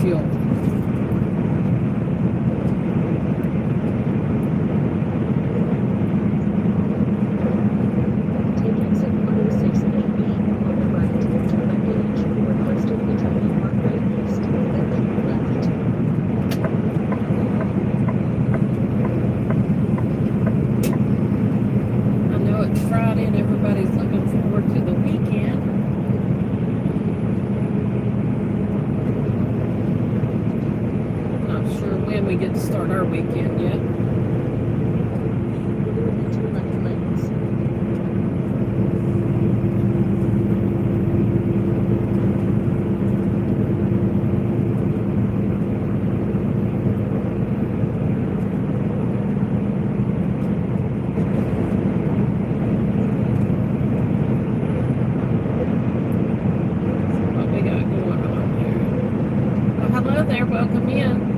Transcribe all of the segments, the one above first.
fuel. Take exit 106AB on the right. Direct engage requested returning runway east, then keep left. I know it's Friday and everybody's looking forward to the weekend. Not sure when we get to start our weekend yet. Into left lanes. What we got going on here? Well, hello there, welcome in.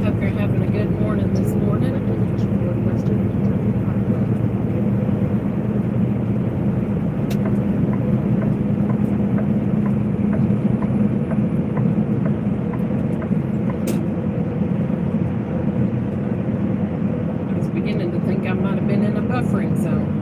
Hope you're having a good morning this morning. Direct engage requested returning runway. I was beginning to think I might have been in a buffering zone.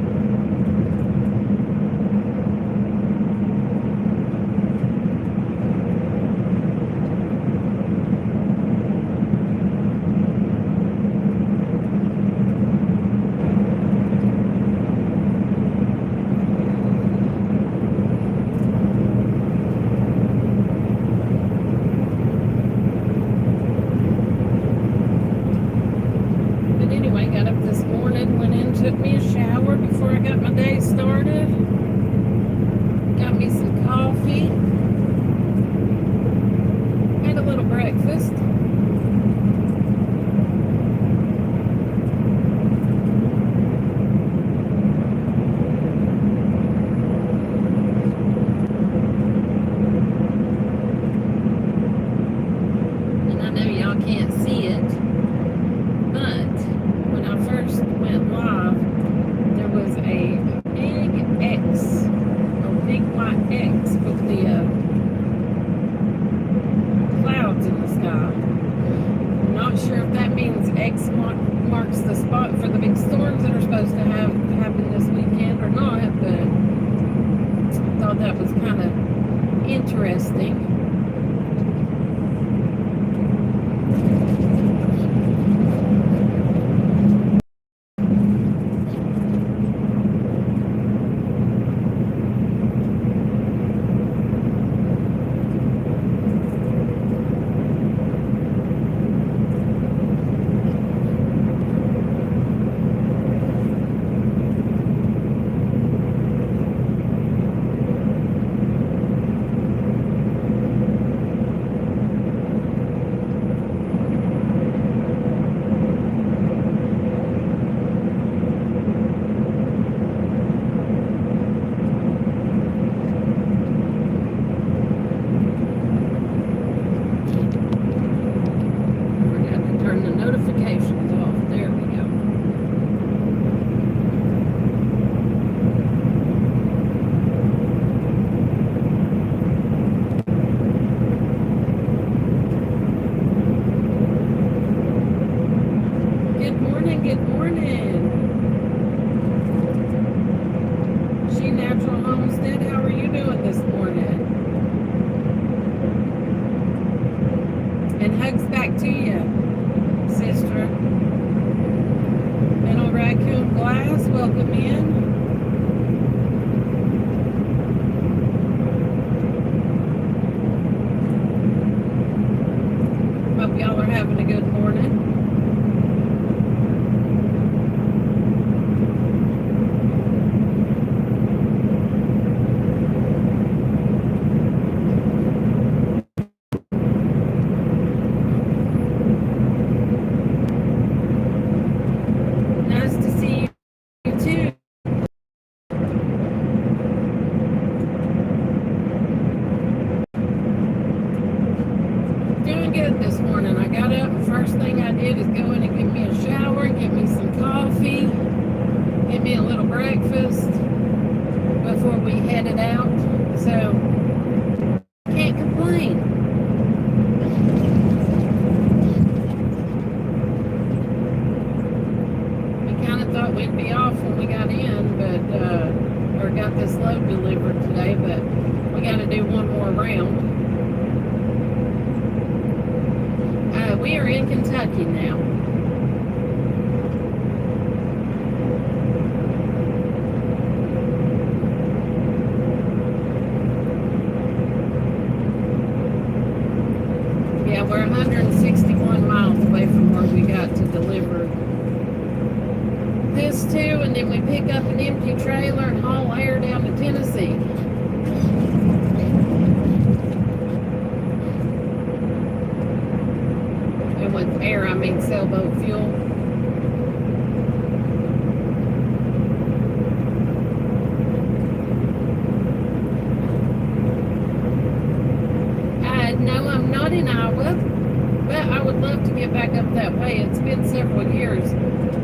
But anyway, got up this morning, went in, took me a shower before I got my day started. Got me some coffee. Had a little breakfast. And I know y'all can't see it, but when I first went live, there was a big X breakfast before we headed out. So, can't complain. We kind of thought we'd be off when we got in, or got this load delivered today, but we got to do one more round. We are in Kentucky now. Yeah, we're 161 miles away from where we got to deliver this to, and then we pick up an empty trailer and haul air down to Tennessee. And with air, I mean sailboat fuel. No, I'm not in Iowa, but I would love to get back up that way. It's been several years,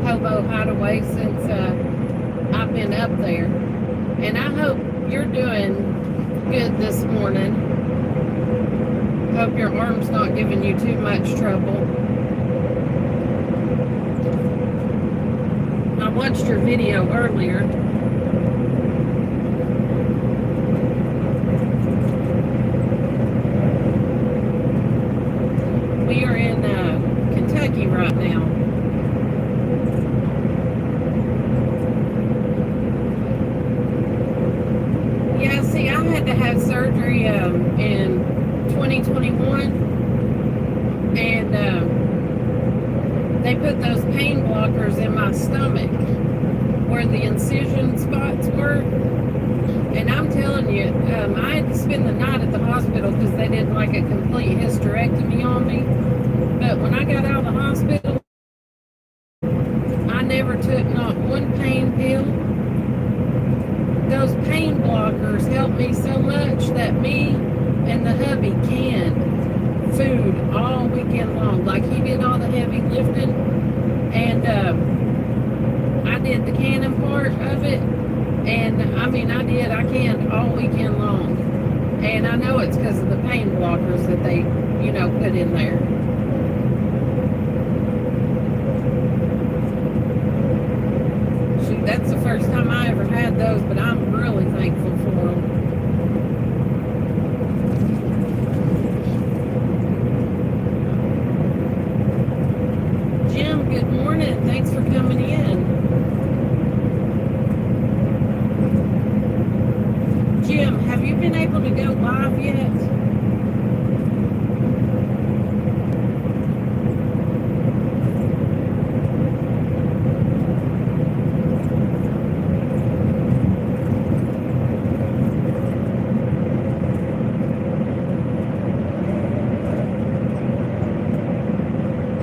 Hobo Hideaway, since I've been up there. And I hope you're doing good this morning. Hope your arm's not giving you too much trouble. I watched your video earlier. We are in Kentucky right now. Yeah, see, I had to have surgery in 2021, and they put those pain blockers in my stomach where the incision spots were. And I'm telling you, I had to spend the night at the hospital because they did like a complete hysterectomy on me. But when I got out of the hospital, I never took not one pain pill. Those pain blockers helped me so much that me and the hubby canned food all weekend long. Like, he did all the heavy lifting, and I did the canning part of it. And I canned all weekend long. And I know it's because of the pain blockers that they, put in there. Shoot, that's the first time I ever had those, but I'm really thankful for them. Jim, good morning. Thanks for coming in. Jim, have you been able to go live yet?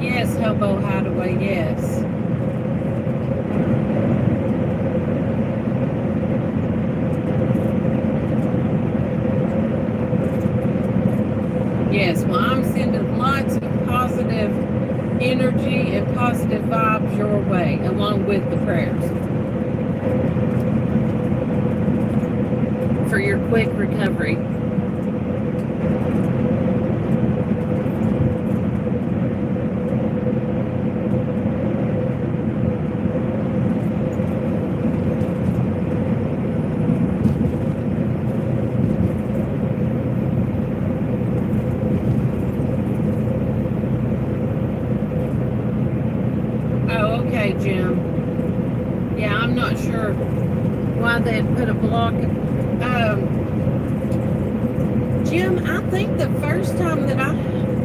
Yes, Hobo Hideaway, yes. Yes, well, I'm sending lots of positive energy and positive vibes your way, along with the prayers for your quick recovery. Okay, Jim. Yeah, I'm not sure why they'd put a block. Jim, I think the first time that I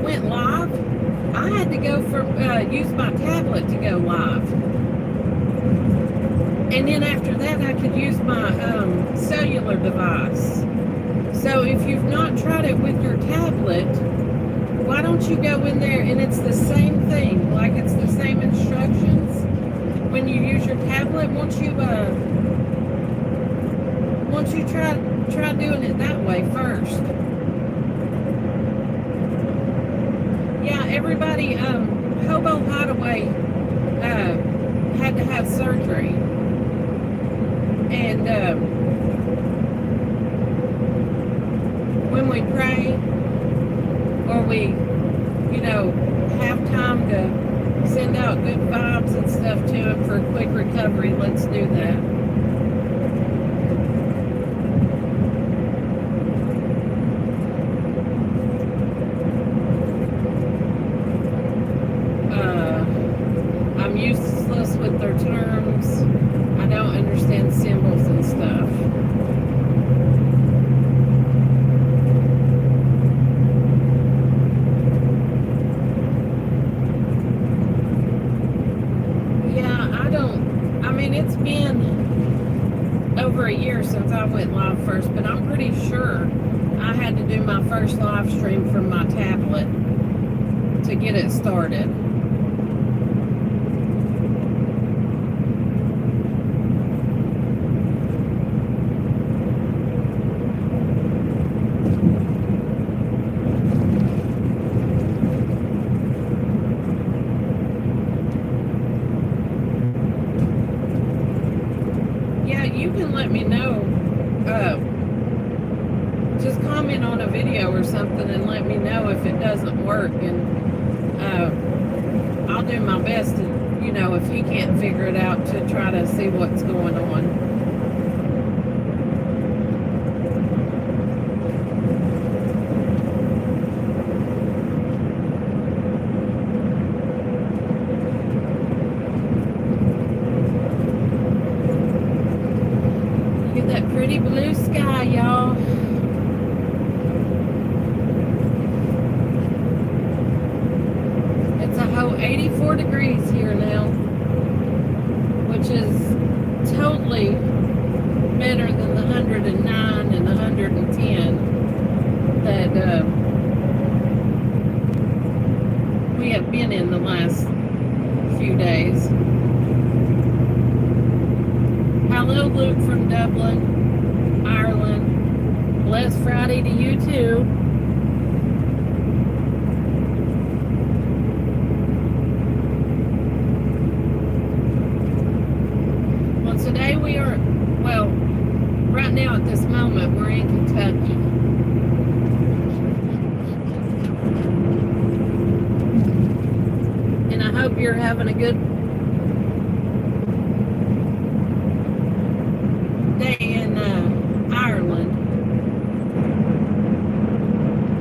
went live, I had to go use my tablet to go live. And then after that, I could use my cellular device. So if you've not tried it with your tablet, why don't you go in there, and it's the same thing, like it's the same instructions when you use your tablet. Won't you try doing it that way first? Yeah, everybody, Hobo Hideaway had to have surgery, And when we pray, or we, have time to send out good vibes and stuff to him for quick recovery, let's do that. I'm useless with their terms. I don't understand symbols and stuff. It's been over a year since I went live first, but I'm pretty sure I had to do my first live stream from my tablet to get it started. You can let me know. Just comment on a video or something and let me know if it doesn't work, and I'll do my best to, if he can't figure it out, to try to see what's going on. That pretty blue sky, y'all. It's a whole 84 degrees here now, which is totally better than the 109 and the 110 that we have been in the last few days. Hello, Luke from Dublin, Ireland. Blessed Friday to you too. Well, today we are, right now at this moment, we're in Kentucky. And I hope you're having a good day in Ireland.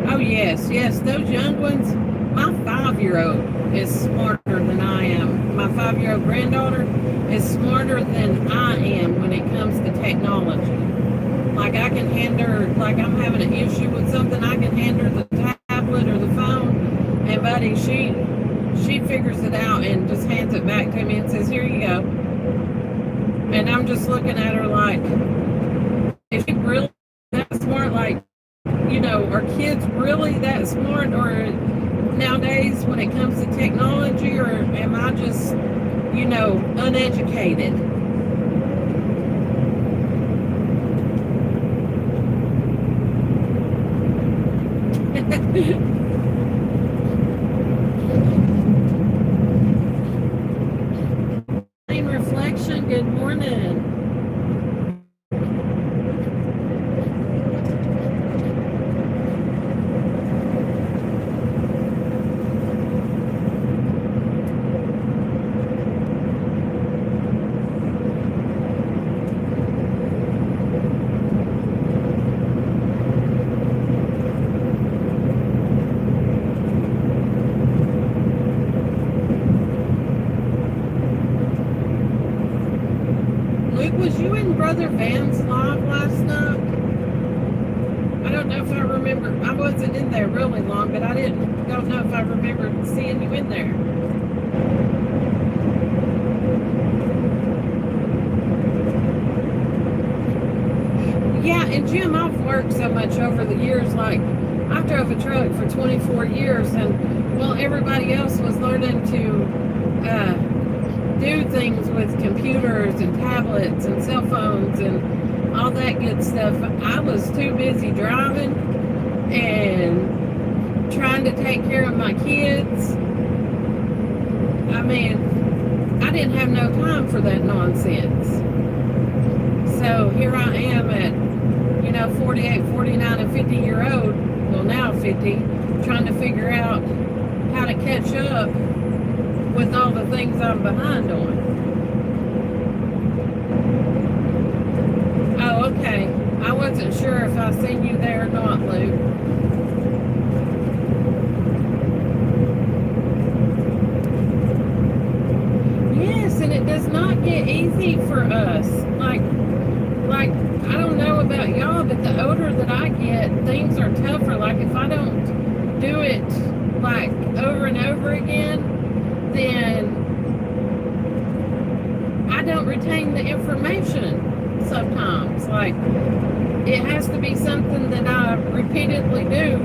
Oh yes, those young ones. My 5-year-old is smarter than I am. My 5-year-old granddaughter is smarter than I am when it comes to technology. Like I can hand her, like I'm having an issue with something, I can hand her the tablet or the phone, and buddy, she figures it out and just hands it back to me and says, "Here you go." And I'm just looking at her like, is she really that smart? Like, are kids really that smart? Or nowadays when it comes to technology, or am I just, uneducated? Reflection, good morning. Was you in Brother Van's live last night? I don't know if I remember. I wasn't in there really long, but I don't know if I remember seeing you in there. Yeah, and Jim, I've worked so much over the years. Like, I drove a truck for 24 years, and while everybody else was learning to do things with computers and tablets and cell phones and all that good stuff, I was too busy driving and trying to take care of my kids. I mean, I didn't have no time for that nonsense. So here I am at, 48, 49, and 50-year-old, well, now 50, trying to figure out how to catch up with all the things I'm behind on. Oh, okay. I wasn't sure if I seen you there or not, Luke. Yes, and it does not get easy for us. Like I don't know about y'all, but the older that I get, things are tougher. Like if I don't do it like over and over again, then I don't retain the information sometimes. Like it has to be something that I repeatedly do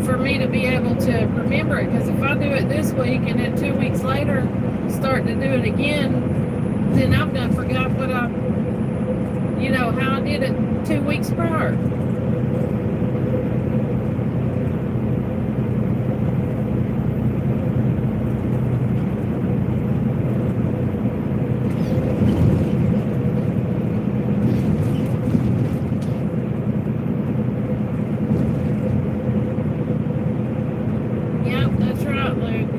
for me to be able to remember it. Because if I do it this week and then 2 weeks later start to do it again, then I've done forgot what how I did it 2 weeks prior. Yep, that's right, Luke.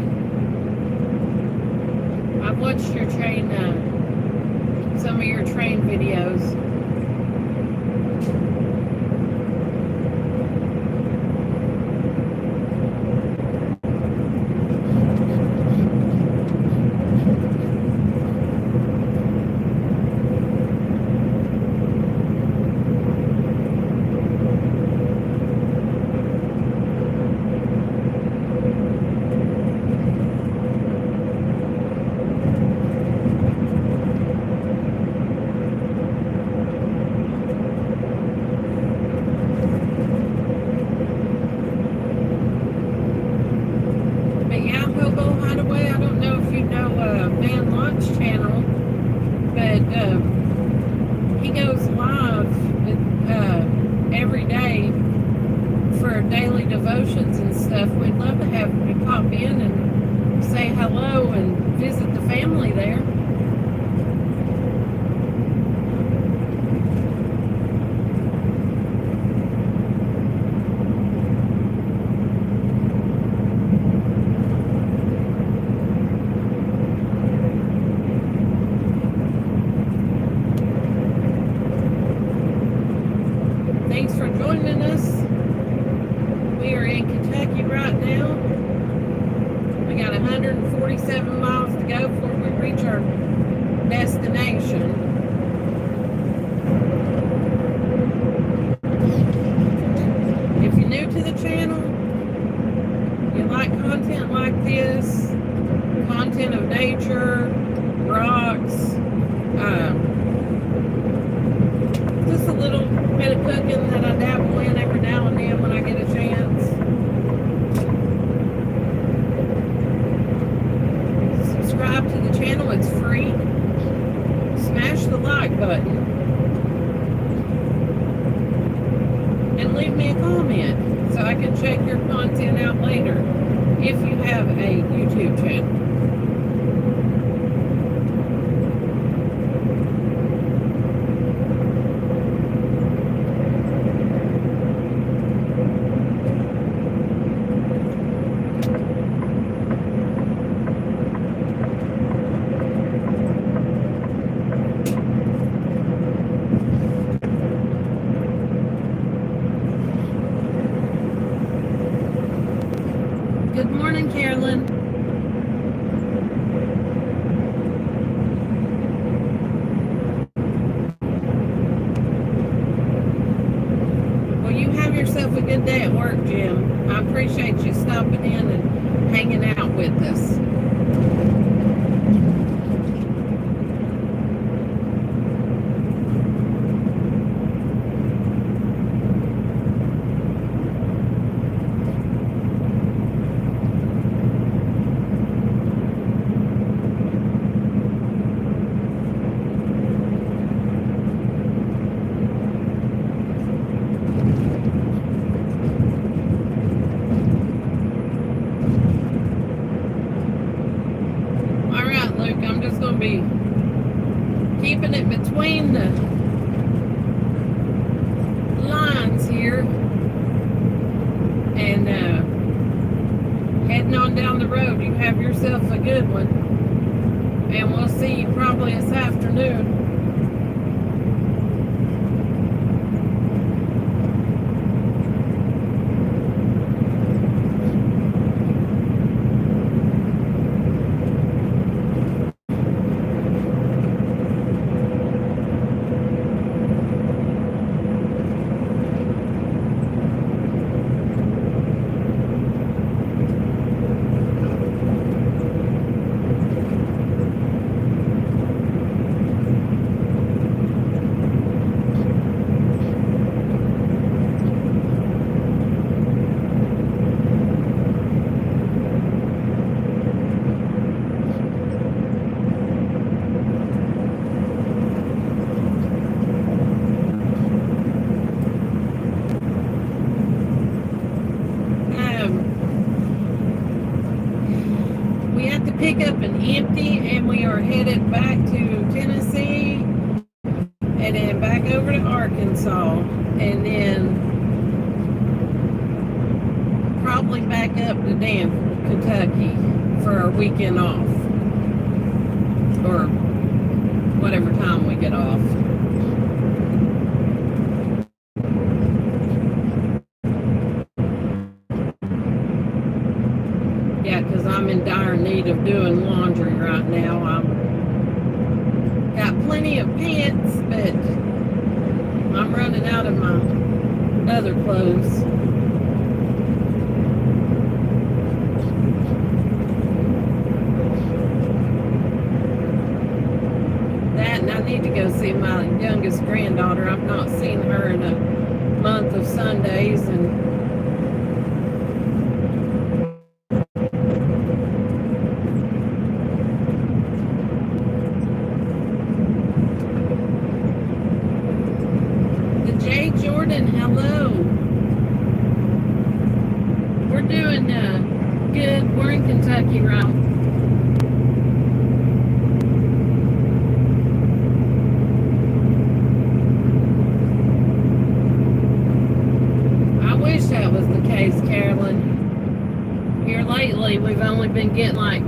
I've watched your train, some of your train videos. He goes live every day for daily devotions and stuff. We'd love to have him pop in and say hello and visit the family there. Thanks for joining us. We are in Kentucky right now. We got 147 miles to go before we reach our destination. If you're new to the channel, you like content like this, content of nature, rocks, just a little bit of cooking that I dabble in every now and then when I get a chance. Subscribe to the channel, it's free. Smash the like button. And leave me a comment so I can check your content out later if you have a YouTube channel. Good morning, Carolyn. Well, you have yourself a good day at work, Jim. I appreciate you stopping in and hanging out with us. and then back over to Arkansas, and then probably back up to Danville, Kentucky for our weekend off, or whatever time we get off. Yeah, because I'm in dire need of doing laundry right now. I'm got plenty of pants, but I'm running out of my other clothes. That, and I need to go see my youngest granddaughter. I've not seen her in a month of Sundays, and Jordan, hello. We're doing good. We're in Kentucky, right? I wish that was the case, Carolyn. Here lately, we've only been getting like,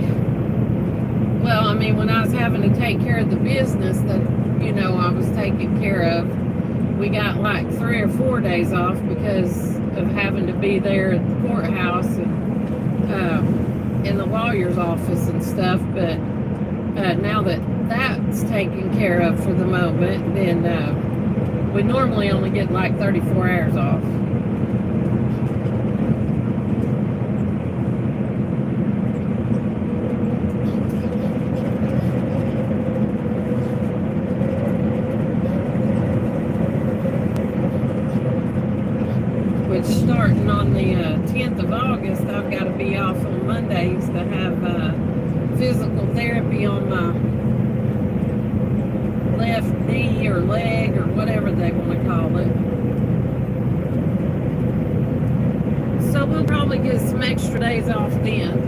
well, I mean, when I was having to take care of the business that, you know, I was taking care of, we got like 3 or 4 days off because of having to be there at the courthouse and in the lawyer's office and stuff. But now that that's taken care of for the moment, then we normally only get like 34 hours off. Starting on the 10th of August, I've got to be off on Mondays to have physical therapy on my left knee or leg or whatever they want to call it. So we'll probably get some extra days off then.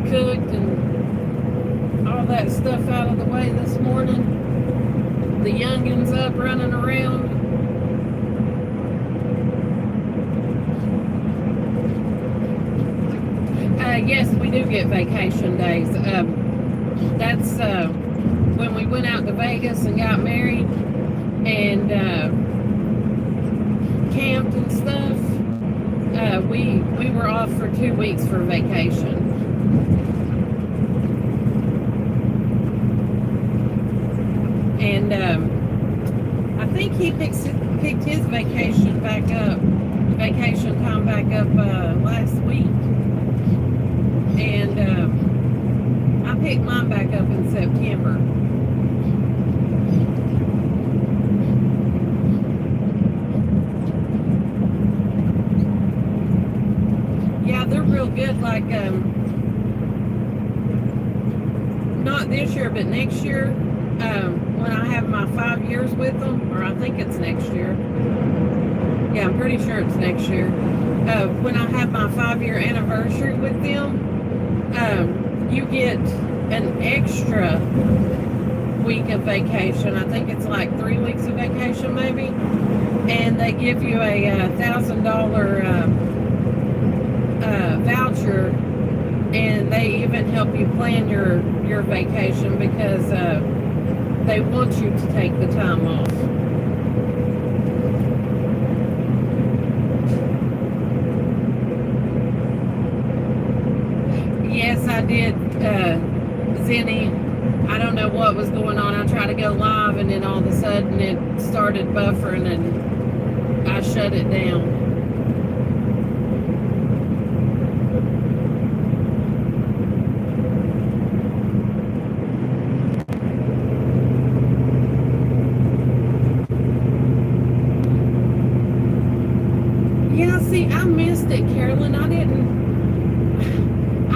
Cooked and all that stuff out of the way this morning. The youngins up running around. Yes, we do get vacation days. That's when we went out to Vegas and got married and camped and stuff. We were off for 2 weeks for vacation. And I think he picked his vacation time back up last week. And I picked mine back up in September. Yeah, they're real good. Like, not this year, but next year, when I have my 5 years with them, or I think it's next year. Yeah, I'm pretty sure it's next year. When I have my 5-year anniversary with them, you get an extra week of vacation. I think it's like 3 weeks of vacation maybe. And they give you a $1,000 voucher, and they even help you plan your vacation because they want you to take the time off. Yes, I did, Zenny. I don't know what was going on. I tried to go live, and then all of a sudden it started buffering, and I shut it down. it, Carolyn. I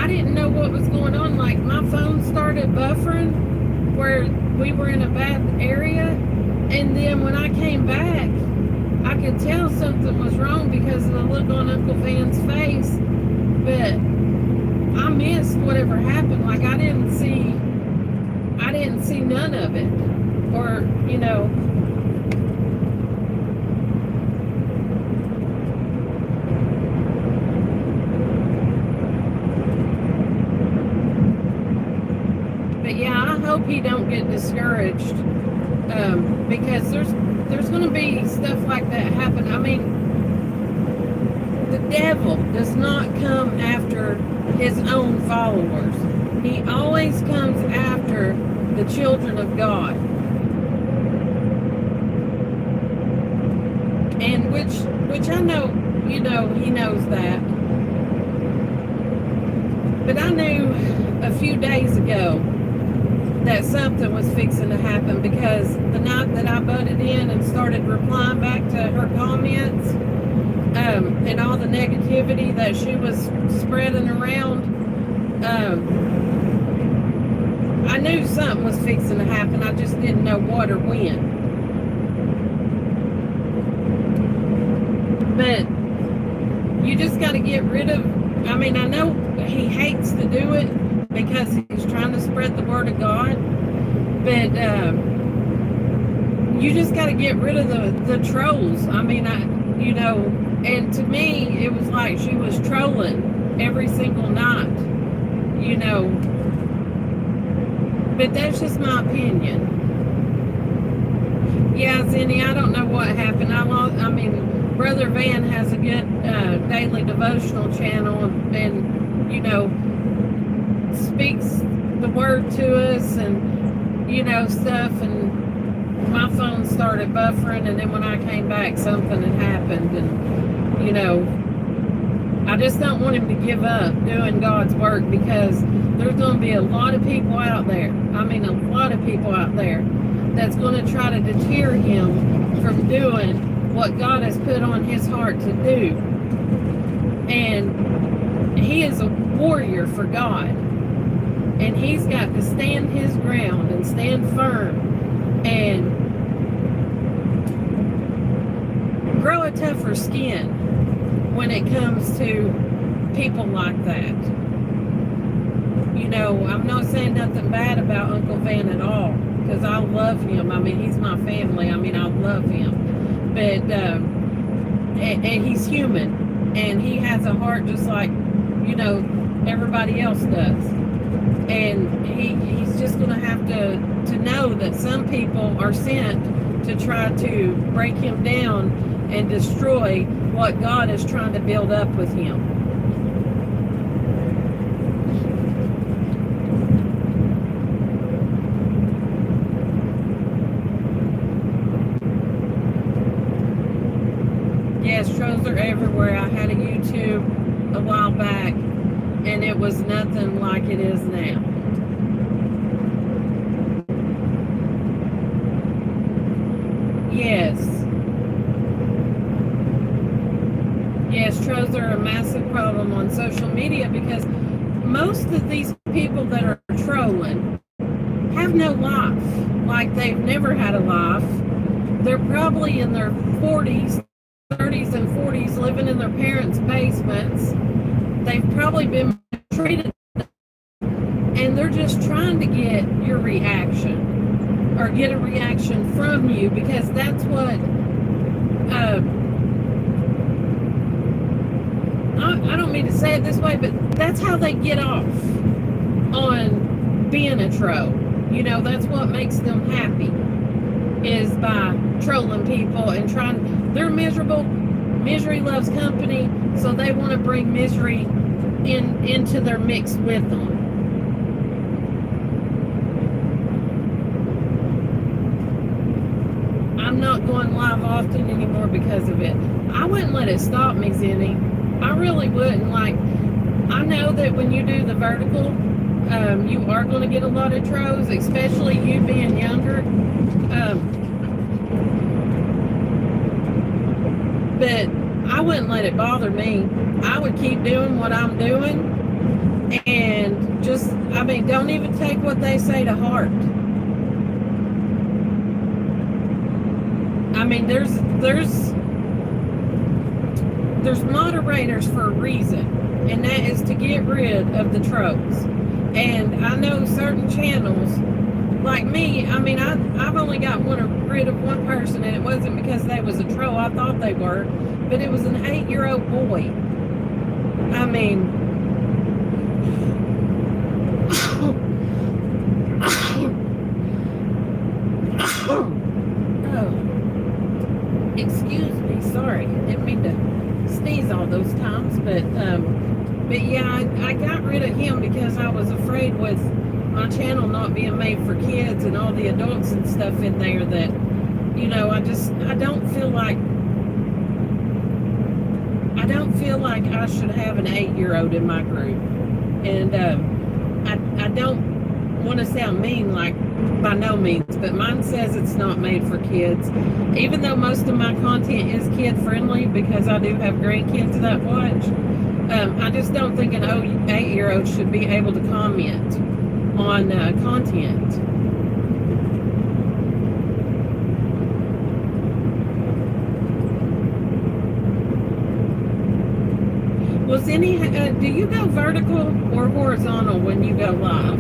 didn't know what was going on. Like, my phone started buffering where we were in a bad area, and then when I came back, I could tell something was wrong because of the look on Uncle Van's face, but I missed whatever happened. Like, I didn't see none of it, or, you know. But yeah, I hope he don't get discouraged, because there's going to be stuff like that happen. I mean, the devil does not come after his own followers. He always comes after the children of God. And which I know, you know, he knows that. But I knew a few days ago that something was fixing to happen, because the night that I butted in and started replying back to her comments, and all the negativity that she was spreading around, I knew something was fixing to happen. I just didn't know what or when. But you just got to get rid of, I mean, I know he hates to do it because he's trying to spread the word of God, but you just got to get rid of the trolls. I mean, you know, and to me, it was like she was trolling every single night, you know. But that's just my opinion. Yeah, Zenny, I don't know what happened. I mean, Brother Van has a good daily devotional channel, and you know, speaks the word to us, and you know, stuff. And my phone started buffering, and then when I came back, something had happened, and you know, I just don't want him to give up doing God's work, because there's going to be a lot of people out there. I mean, a lot of people out there that's going to try to deter him from doing what God has put on his heart to do. And he is a warrior for God. And he's got to stand his ground and stand firm and grow a tougher skin when it comes to people like that. You know, I'm not saying nothing bad about Uncle Van at all, because I love him. I mean, he's my family. I mean, I love him. But, and he's human, and he has a heart just like, you know, everybody else does. And he's just going to have to know that some people are sent to try to break him down and destroy what God is trying to build up with him. Yes, trolls are everywhere. I had a YouTube a while back, and it was nothing like it is now. Yes. Yes, trolls are a massive problem on social media, because most of these people that are trolling have no life. Like, they've never had a life. They're probably in their 40s, 30s and 40s, living in their parents' basements. They've probably been treated, and they're just trying to get your reaction, or get a reaction from you, because that's what I don't mean to say it this way, but that's how they get off on being a troll. You know, that's what makes them happy, is by trolling people and trying. They're miserable. Misery loves company, so they want to bring misery into their mix with them. I'm not going live often anymore because of it. I wouldn't let it stop me, Zenny. I really wouldn't. Like, I know that when you do the vertical, you are going to get a lot of trolls, especially you being younger. But I wouldn't let it bother me. I would keep doing what I'm doing and just, I mean, don't even take what they say to heart. I mean, there's moderators for a reason, and that is to get rid of the trolls. And I know certain channels, like me, I mean, I've only got rid of one person, and it wasn't because they was a troll. I thought they were, but it was an 8-year-old boy. I mean, oh, excuse me, sorry, didn't mean to sneeze all those times, but yeah, I got rid of him because I was afraid with my channel not being made for kids and all the adults and stuff in there that, you know, I don't feel like I should have an 8-year-old in my group. And I don't want to sound mean, like, by no means, but mine says it's not made for kids. Even though most of my content is kid friendly because I do have grandkids that watch, I just don't think an 8-year-old should be able to comment on content. Was any, do you go vertical or horizontal when you go live?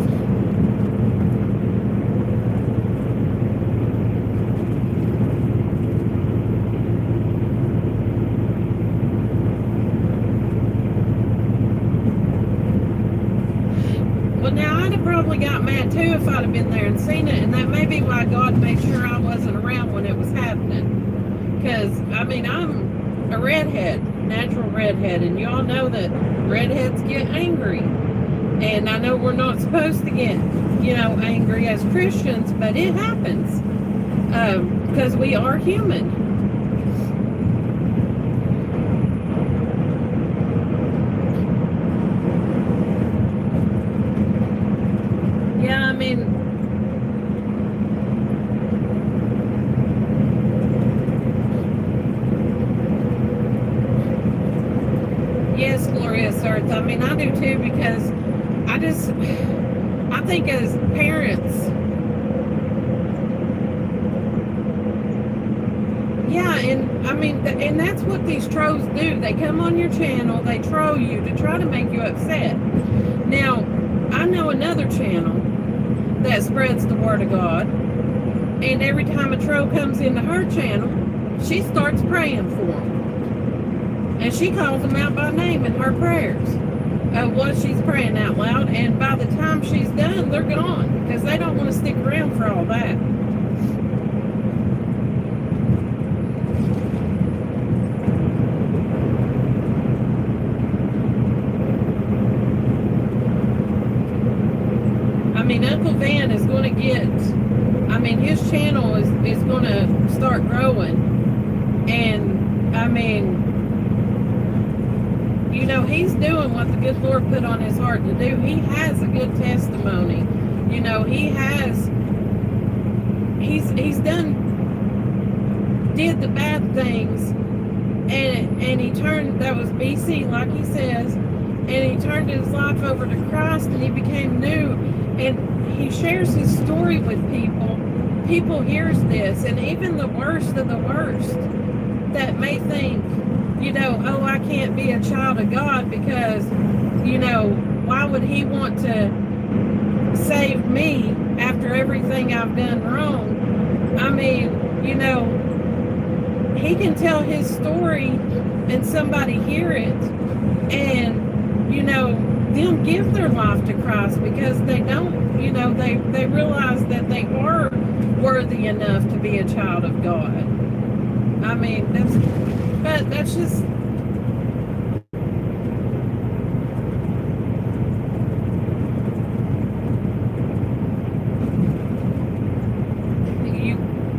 Well, now I'd have probably got mad too if I'd have been there and seen it, and that may be why God made sure I wasn't around when it was happening. Because, I mean, I'm a redhead, natural redhead, and y'all know that redheads get angry. And I know we're not supposed to get, you know, angry as Christians, but it happens. Because we are human. Yeah, I mean, yes, glorious earth. I mean, I do too, because I think as parents, yeah, and I mean, and that's what these trolls do. They come on your channel, they troll you to try to make you upset. Now, I know another channel that spreads the word of God, and every time a troll comes into her channel, she starts praying for them, and she calls them out by name in her prayers of what she's praying out loud, and by the time she's done, they're gone, because they don't want to stick around for all that. I mean, Uncle Van is going to get, I mean, his channel is going to start growing. And, I mean, you know, he's doing what the good Lord put on his heart to do. He has a good testimony. You know, he's did the bad things. And he turned, that was BC, like he says, and he turned his life over to Christ, and he became new. And he shares his story with people. People hears this, and even the worst of the worst that may think, you know, oh, I can't be a child of God because, you know, why would he want to save me after everything I've done wrong? I mean, you know, he can tell his story and somebody hear it, and, you know, them give their life to Christ because they don't, you know, they realize that they are worthy enough to be a child of God. I mean, that's just,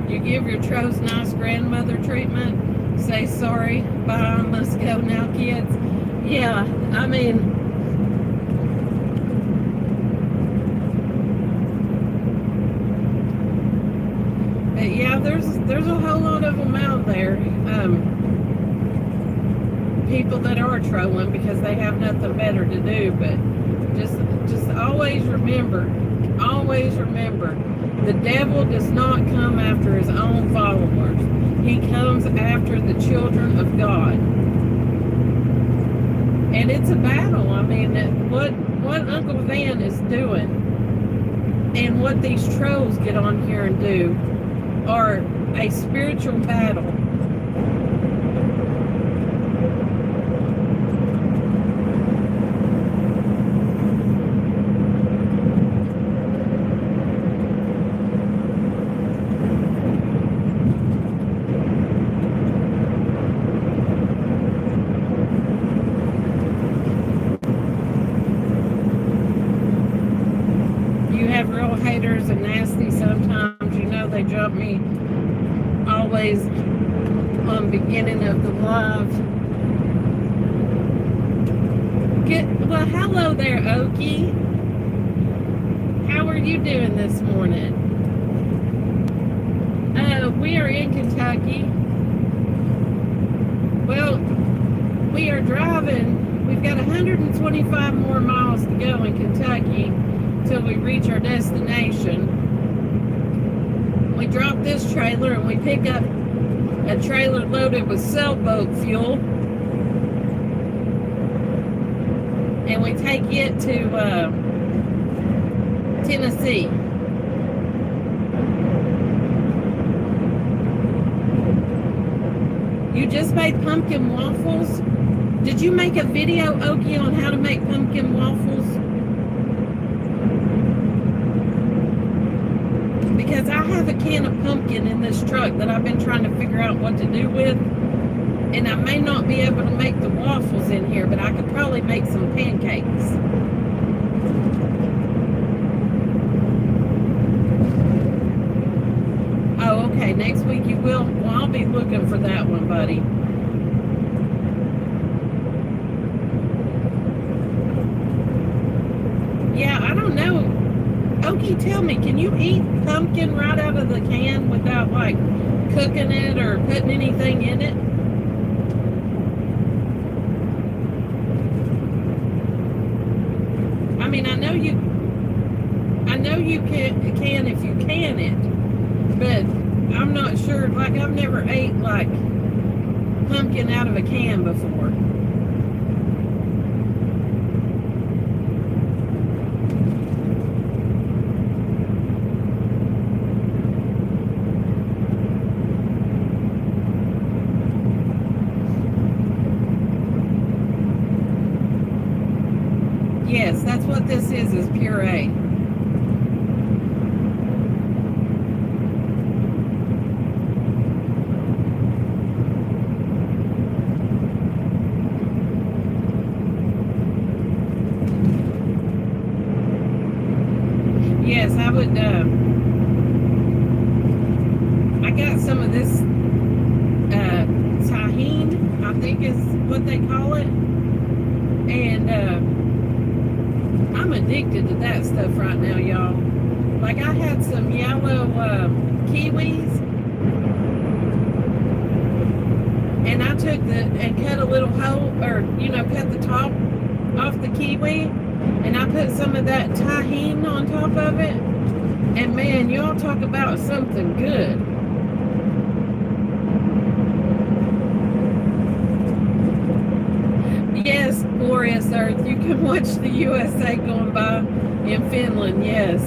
you give your trolls nice grandmother treatment, say sorry, bye, let's go now, kids. Yeah, I mean, yeah, there's a whole lot of them out there. people that are trolling because they have nothing better to do. But just always remember, the devil does not come after his own followers. He comes after the children of God. And it's a battle. I mean, what Uncle Van is doing and what these trolls get on here and do are a spiritual battle. Real haters and nasty sometimes, you know, they drop me always on beginning of the live. Well, hello there, Okie. How are you doing this morning? We are in Kentucky. Well, we are driving. We've got 125 more miles to go in Kentucky till we reach our destination. We drop this trailer and we pick up a trailer loaded with sailboat fuel, and we take it to Tennessee. You just made pumpkin waffles? Did you make a video, Okie, on how to make pumpkin waffles? Because I have a can of pumpkin in this truck that I've been trying to figure out what to do with. And I may not be able to make the waffles in here, but I could probably make some pancakes. Oh, okay. Next week you will? Well, I'll be looking for that one, buddy. Yeah, I don't know. Okie, tell me, can you eat pumpkin right out of the can without, like, cooking it or putting anything in it? I mean, I know you can if you can it, but I'm not sure. Like, I've never ate, like, pumpkin out of a can before. Yes, that's what this is puree. Yes, I would, I got some of this, tahine, I think is what they call it, and, I'm addicted to that stuff right now, y'all. Like, I had some yellow kiwis, and I took and cut a little hole, or, cut the top off the kiwi, and I put some of that tahine on top of it, and man, y'all talk about something good. Yes, glorious earth. You can watch the USA going by in Finland, yes.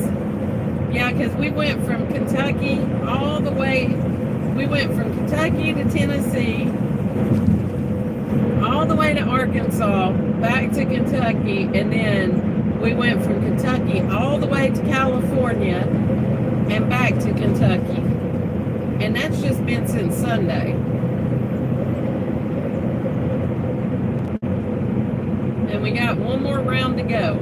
Yeah, because we went from Kentucky all the way, we went from Kentucky to Tennessee, all the way to Arkansas, back to Kentucky, and then we went from Kentucky all the way to California and back to Kentucky. And that's just been since Sunday. And we got one more round to go.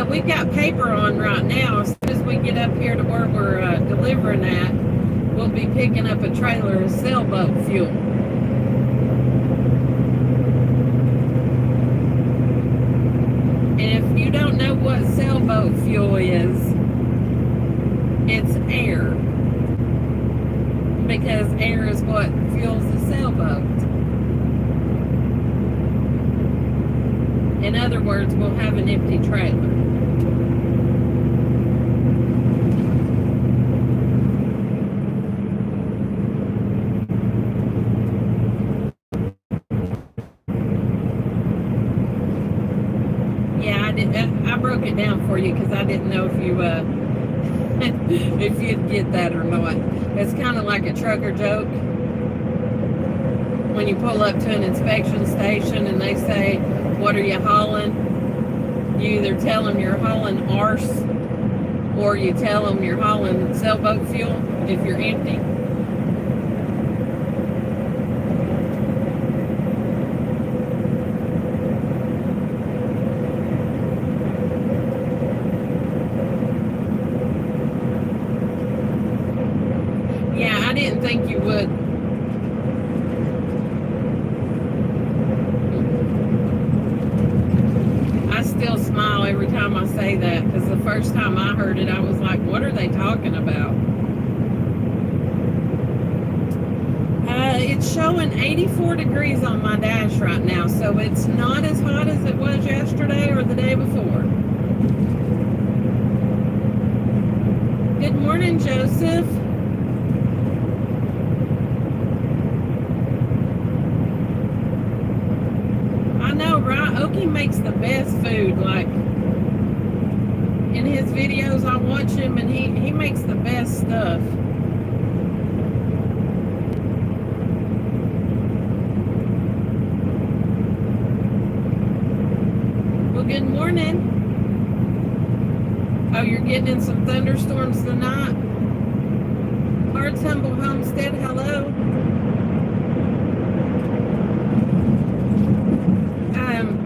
We've got paper on right now. As soon as we get up here to where we're delivering at, we'll be picking up a trailer of sailboat fuel. And if you don't know what sailboat fuel is, air, because air is what fuels the sailboat. In other words, we'll have an empty trailer. Yeah, I broke it down for you because I didn't know if you if you'd get that or not. It's kind of like a trucker joke. When you pull up to an inspection station and they say, "What are you hauling?" You either tell them you're hauling arse, or you tell them you're hauling sailboat fuel if you're empty. Yeah, I didn't think you would. I still smile every time I say that, because the first time I heard it, I was like, what are they talking about? It's showing 84 degrees on my dash right now, so it's not as hot as it was yesterday or the day before. Good morning, Joseph. I know, right? Okie makes the best food. Like, in his videos, I watch him, and he makes the best stuff. Well, good morning. Oh, you're getting in some thunderstorms tonight? Hard Tumble Homestead, hello.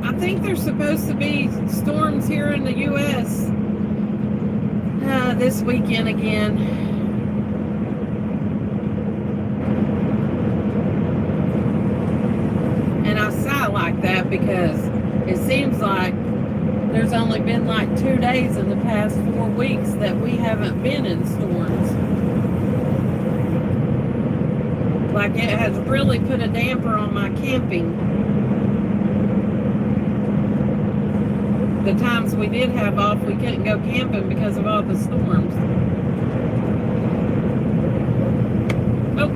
I think there's supposed to be storms here in the U.S. This weekend again. And I sigh like that because it seems like there's only been like 2 days in the past 4 weeks that we haven't been in storms. Like, it has really put a damper on my camping. The times we did have off, we couldn't go camping because of all the storms. Oh.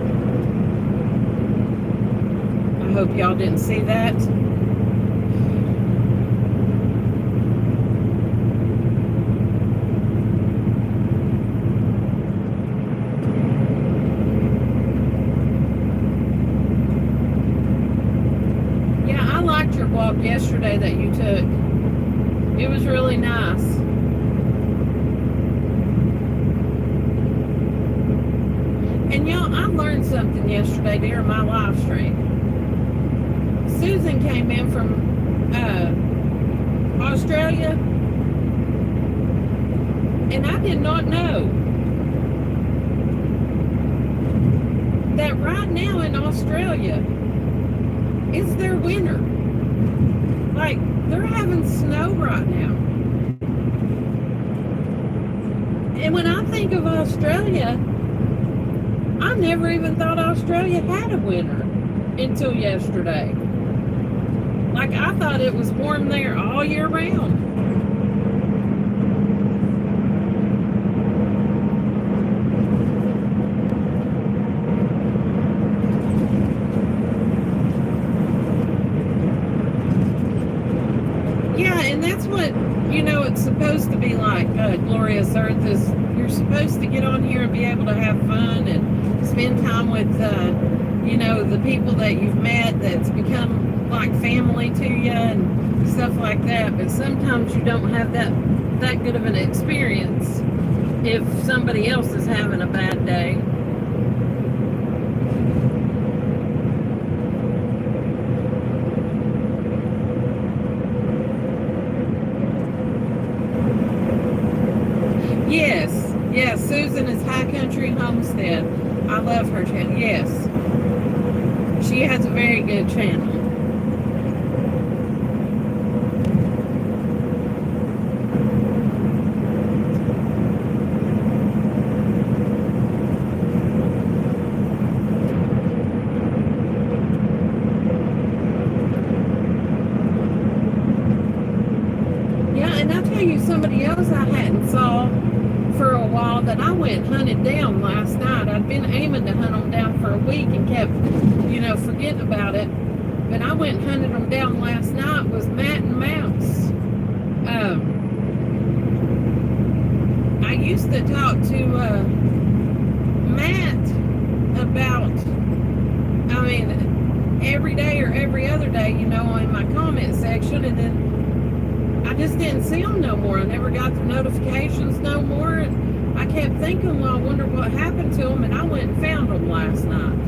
I hope y'all didn't see that. Yeah, I liked your walk yesterday that you took. It was really nice. And y'all, I learned something yesterday during my live stream. Susan came in from Australia, and I did not know that right now in Australia it's their winter. Like, they're having snow right now. And when I think of Australia, I never even thought Australia had a winter until yesterday. Like, I thought it was warm there all year round. Yeah, and that's what, it's supposed to be like. Glorious Earth is, you're supposed to get on here and be able to have fun and spend time with, the people that you've met that's become like family to you and stuff like that. But sometimes you don't have that good of an experience if somebody else is having a bad day. Yes, Susan is High Country Homestead. I love her channel. Yes, she has a very good channel. down last night. I'd been aiming to hunt them down for a week and kept, forgetting about it. But I went and hunted them down last night. Was Matt and Mouse. I used to talk to Matt about, every day or every other day, in my comment section, and then I just didn't see them no more. I never got the notifications no more, and I kept thinking, well, I wonder what happened to them, and I went and found them last night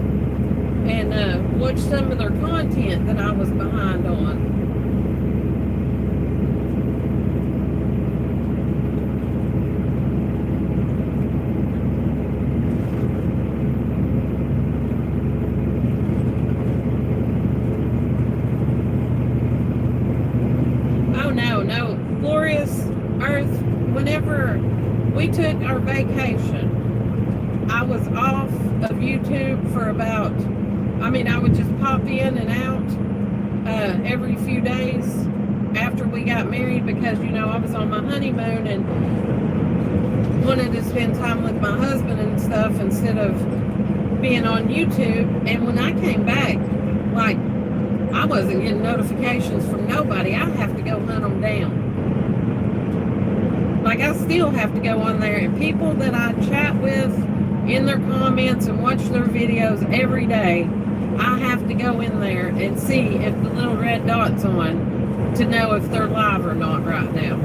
and watched some of their content that I was behind on. Whenever we took our vacation, I was off of YouTube for about, I would just pop in and out every few days after we got married because, I was on my honeymoon and wanted to spend time with my husband and stuff instead of being on YouTube. And when I came back, I wasn't getting notifications from nobody. I have to go hunt them down. I still have to go on there, and people that I chat with in their comments and watch their videos every day, I have to go in there and see if the little red dot's on to know if they're live or not right now.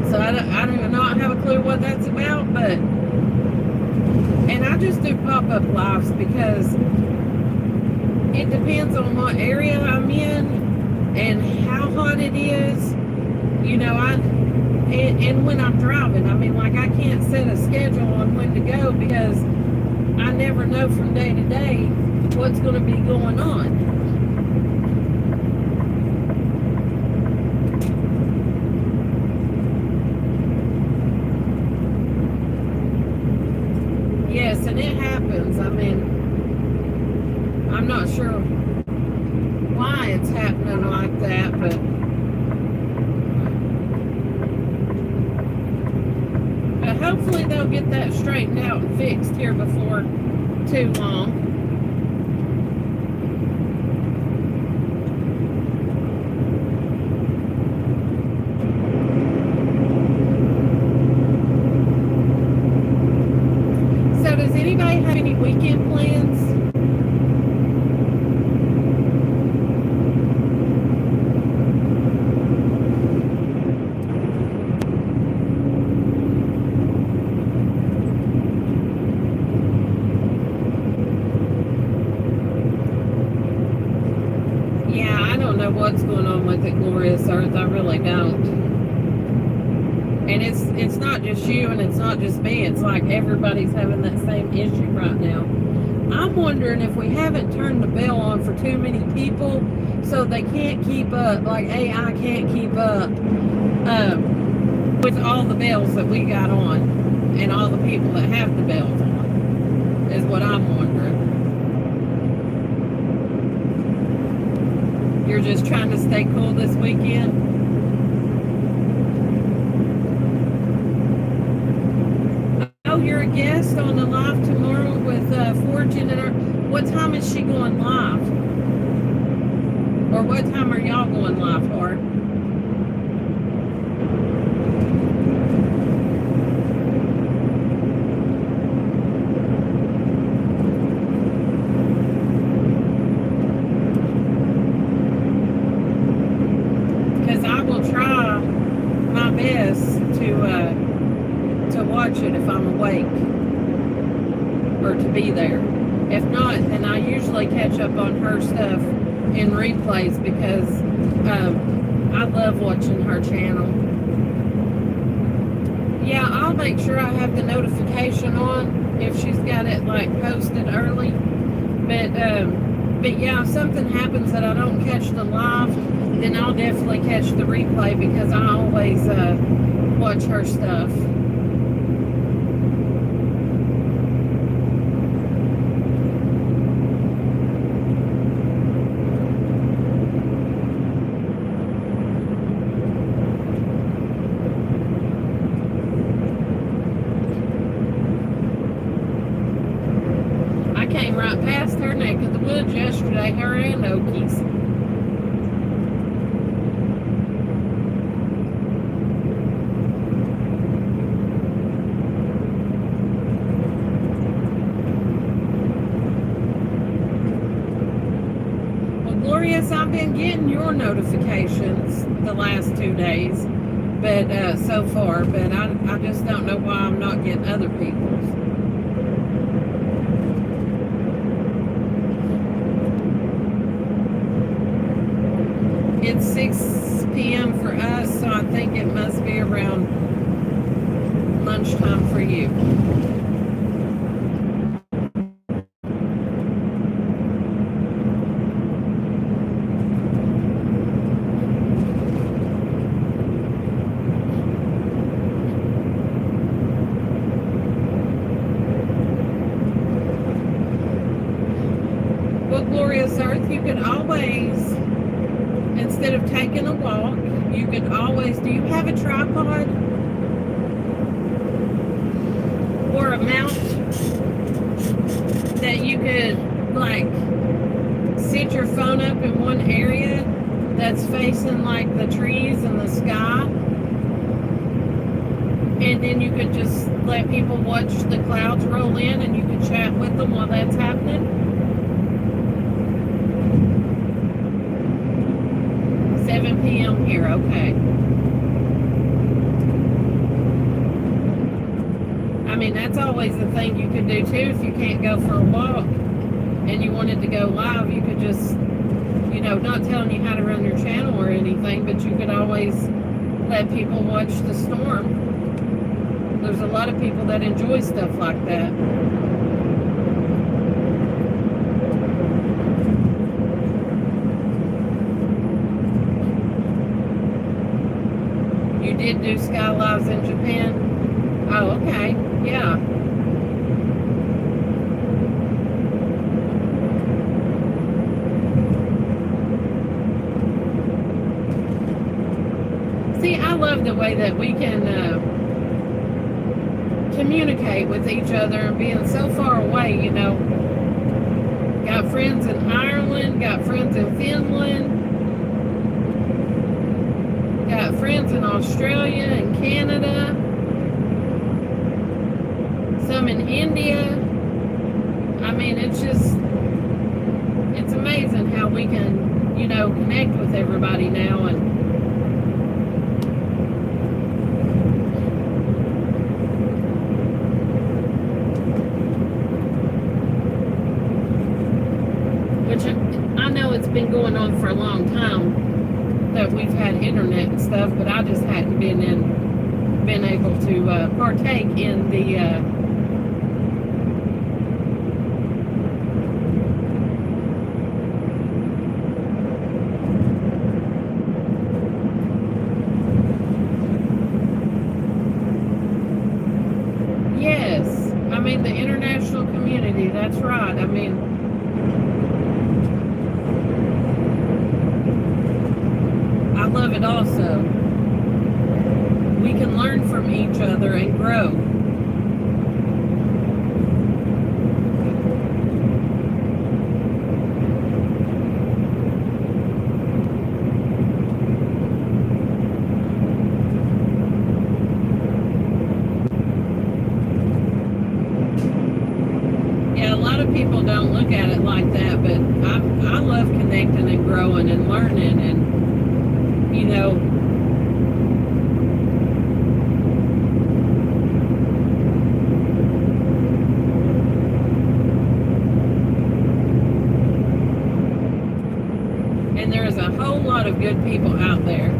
So I do not have a clue what that's about, but, and I just do pop-up lives because it depends on what area I'm in and how hot it is, and when I'm driving. I can't set a schedule on when to go because I never know from day to day what's going to be going on. Yes, and it happens. I'm not sure why it's happening like that, but hopefully they'll get that straightened out and fixed here before too long. So does anybody have any weekend plans? What's going on with the glorious earth? I really don't. And it's not just you and it's not just me. It's like everybody's having that same issue right now. I'm wondering if we haven't turned the bell on for too many people so they can't keep up, like AI can't keep up with all the bells that we got on and all the people that have the bells on, is what I'm wondering. You're just trying to stay cool this weekend? Oh, you're a guest on the live tomorrow with Fortune and her. What time is she going live? Or what time are y'all going live for? Watch it if I'm awake or to be there. If not, then I usually catch up on her stuff in replays because I love watching her channel. Yeah, I'll make sure I have the notification on if she's got it posted early. But yeah, if something happens that I don't catch the live, then I'll definitely catch the replay because I always watch her stuff. her neck of the woods yesterday, her and Okies. Well, Glorious, I've been getting your notifications the last 2 days, but so far, but I just don't know why I'm not getting other people's. It's 6 p.m. for us, so I think it must be around lunchtime for you. Well, Glorious Earth, you could always, instead of taking a walk, you could always, do you have a tripod? Or a mount that you could, like, sit your phone up in one area that's facing, like, the trees and the sky? And then you could just let people watch the clouds roll in and you could chat with them while that's happening? 7 p.m. here, okay. I mean, that's always the thing you could do too. If you can't go for a walk and you wanted to go live, you could just, you know, not telling you how to run your channel or anything, but you could always let people watch the storm. There's a lot of people that enjoy stuff like that. You did do sky lives in Japan? Oh, okay. Yeah. See, I love the way that we can communicate with each other and being so far away, you know. Got friends in Ireland, got friends in Finland, got friends in Australia and Canada, some in India. I mean, it's just, it's amazing how we can, you know, connect with everybody now. And which I know it's been going on for a long time that we've had internet and stuff, but I just hadn't been able to partake in the yes, I mean the international community, that's right. I mean, I love it also. We can learn from each other and grow. Yeah, a lot of people don't look at it like that, but I love connecting and growing and learning and, you know, and there's a whole lot of good people out there.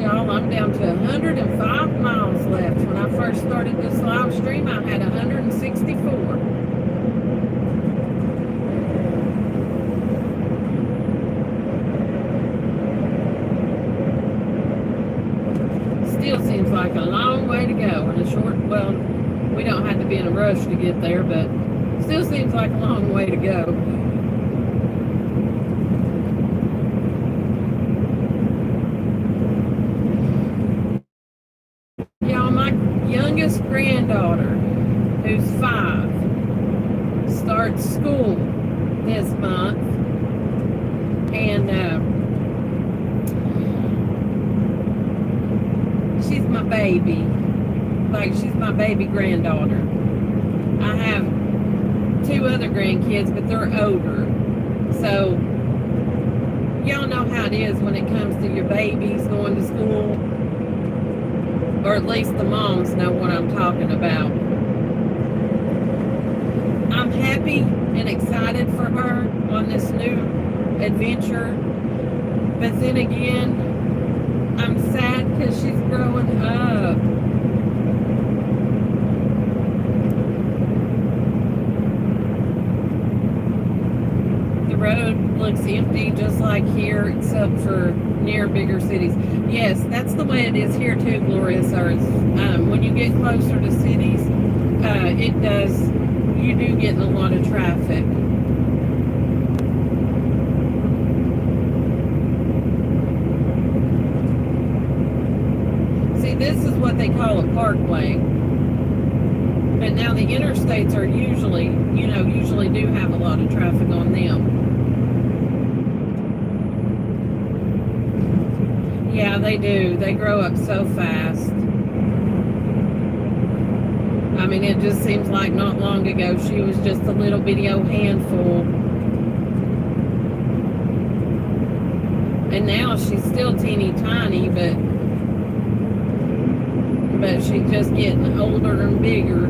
Y'all, I'm down to 105 miles left. When I first started this live stream, I had 164. Still seems like a long way to go in a short, well, we don't have to be in a rush to get there, but still seems like a long way to go. who's 5, starts school this month, and she's my baby. Like, she's my baby granddaughter. I have 2 other grandkids, but they're older. So, y'all know how it is when it comes to your babies going to school. Or at least the moms know what I'm talking about. I'm happy and excited for her on this new adventure. But then again, I'm sad because she's growing up. The road looks empty just like here, except for near bigger cities. Yes, that's the way it is here too, Glorious Earth. When you get closer to cities, it does, you do get a lot of traffic. See, this is what they call a parkway. But now the interstates are usually do have a lot of traffic on them. Yeah, they do. They grow up so fast. I mean, it just seems like not long ago she was just a little bitty old handful. And now she's still teeny tiny, but she's just getting older and bigger.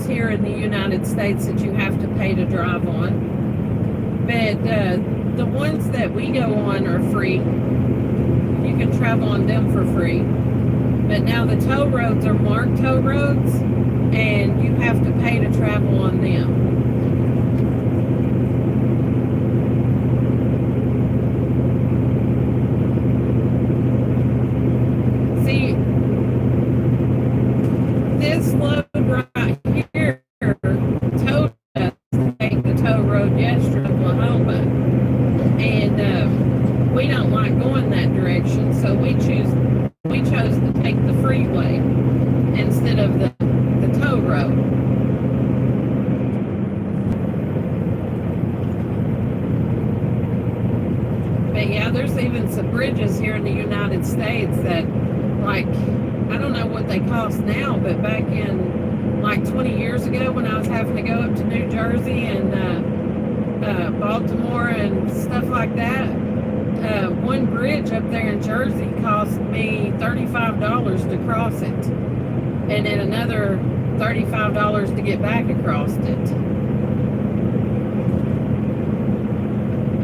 Here in the United States that you have to pay to drive on, but the ones that we go on are free. You can travel on them for free. But now the toll roads are marked toll roads, and you have to pay to travel on them. See, this load right here told us to take the toll road yesterday to Oklahoma, and we don't like going that direction, so we chose to take the freeway instead of the toll road. But yeah, there's even some bridges here in the United States that, like, I don't know what they cost now, but back in like 20 years ago when I was having to go up to New Jersey and Baltimore and stuff like that, one bridge up there in Jersey cost me $35 to cross it, and then another $35 to get back across it.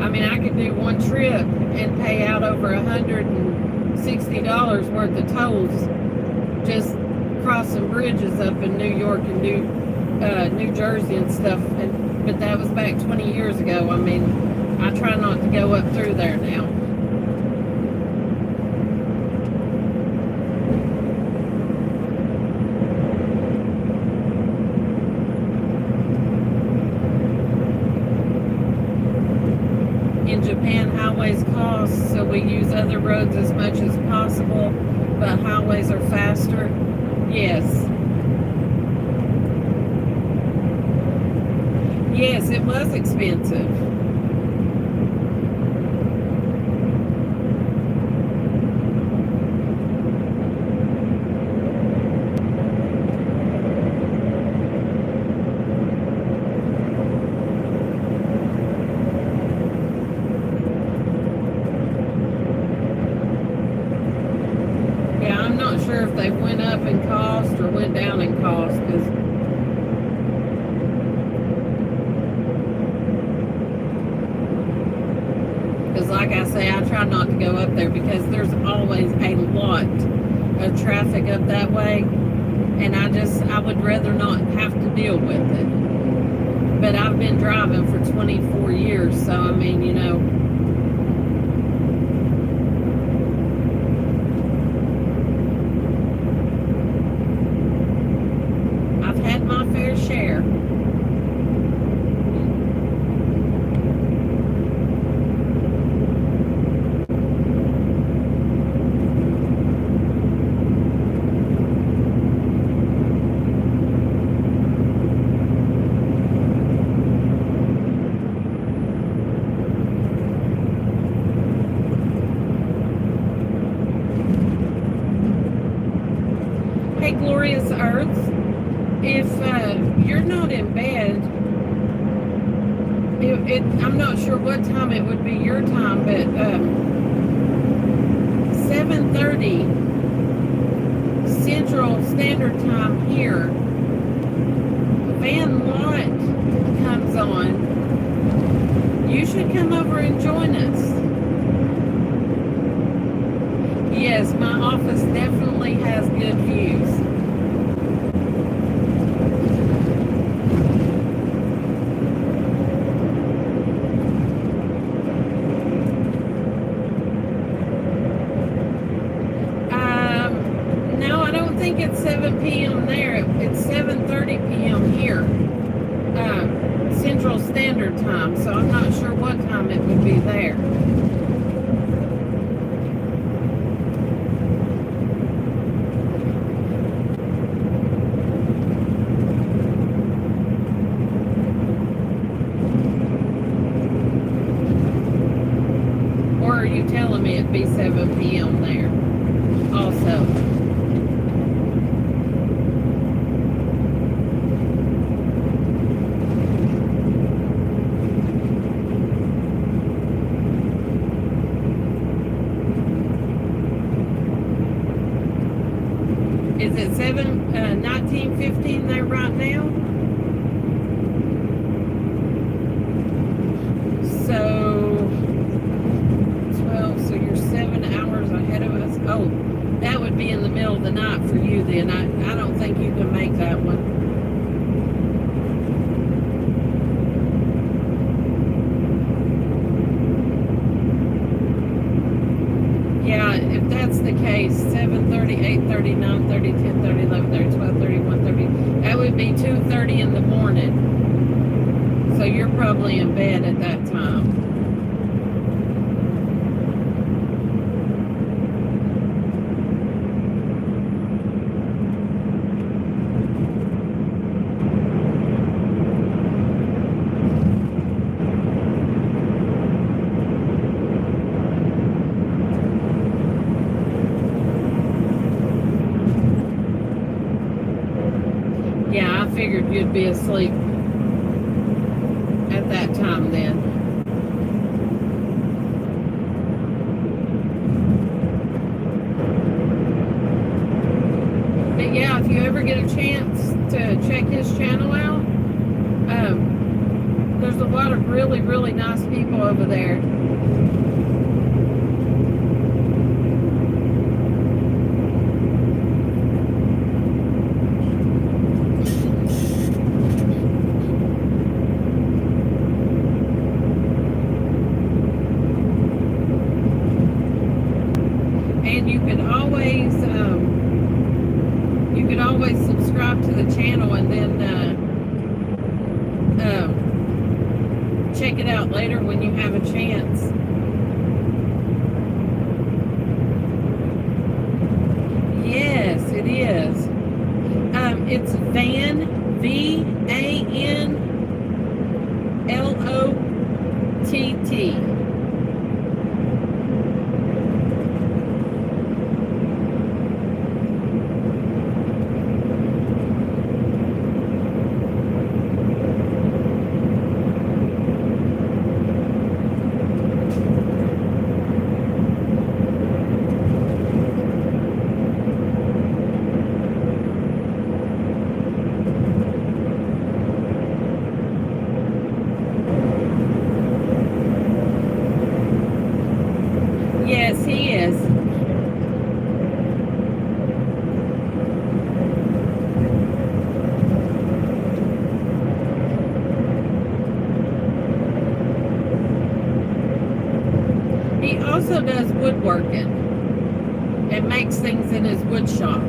I mean, I could do one trip and pay out over $160 worth of tolls just crossing bridges up in New York and New Jersey and stuff. But that was back 20 years ago. I mean, I try not to go up through there now. In Japan, highways cost, so we use other roads as much as possible, but highways are faster. Yes. Yes, it was expensive. Sure if they went up in cost or went down in cost, because like I say, I try not to go up there because there's always a lot of traffic up that way, and I would rather not have to deal with it. But I've been driving for 24 years, so I mean, you know, chair. Hey, Glorious Earth, if you're not in bed, I'm not sure what time it would be your time, but 7:30 Central Standard Time here, Van Lot comes on. You should come over and join us. Yes, my office definitely has good views. No, I don't think it's 7 p.m. there. It's 7:30 p.m. here, Central Standard Time. So I'm not sure what time it would be there. Or are you telling me it'd be 7 p.m. there also? Is it 19:15 there right now? So 12, so you're 7 hours ahead of us. Oh, that would be in the middle of the night for you then. I don't think you can make that one. Yeah, if that's the case, 7:30, 8:30, 9:30, 10:30, 11:30, 12:30, 1:30, that would be 2:30 in the morning. So you're probably in bed at that time. Yeah, I figured you'd be asleep at that time then. But yeah, if you ever get a chance to check his channel out, there's a lot of really, really nice people over there. And you could always subscribe to the channel and then check it out later when you have a chance. Yes, it is. It's Van, VANLOTT. Yes, he is. He also does woodworking and makes things in his wood shop.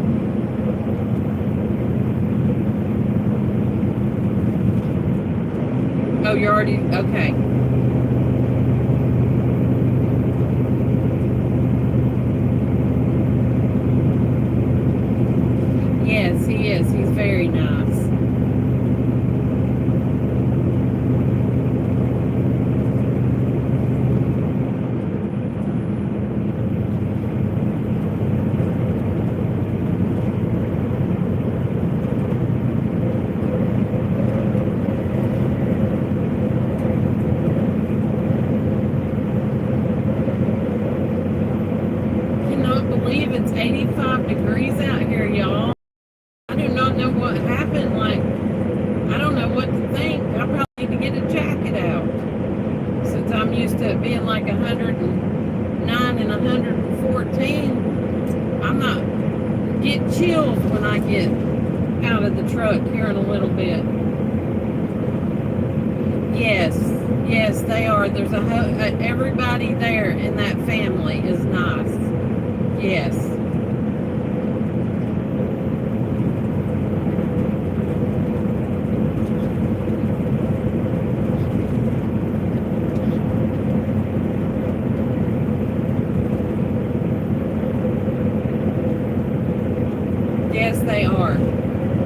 Oh, you're already, okay. Yes, he is. He's very nice. Cannot believe it's 85 degrees out here, y'all. I do not know what happened. Like, I don't know what to think. I probably need to get a jacket out since I'm used to it being like 109 and 114. I'm not get chills when I get out of the truck here in a little bit. Yes, yes, they are. There's everybody there in that family is nice. Yes. Yes, they are.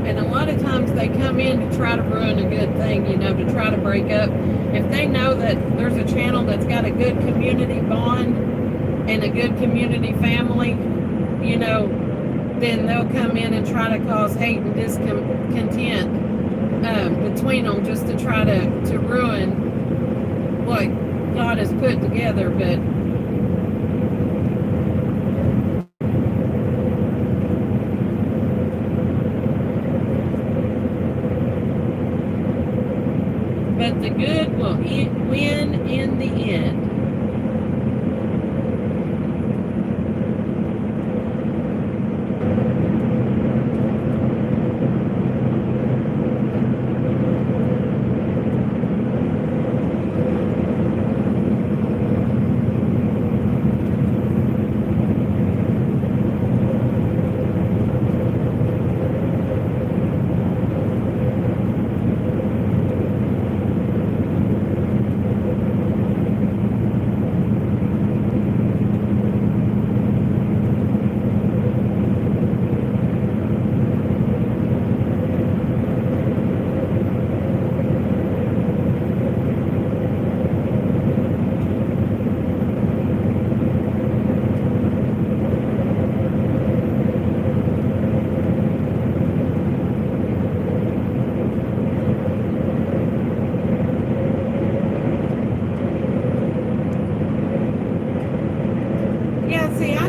And a lot of times they come in to try to ruin a good thing, you know, to try to break up. If they know that there's a channel that's got a good community bond and a good community family, you know, then they'll come in and try to cause hate and discontent between them just to try to ruin what God has put together. But the good will win in the end.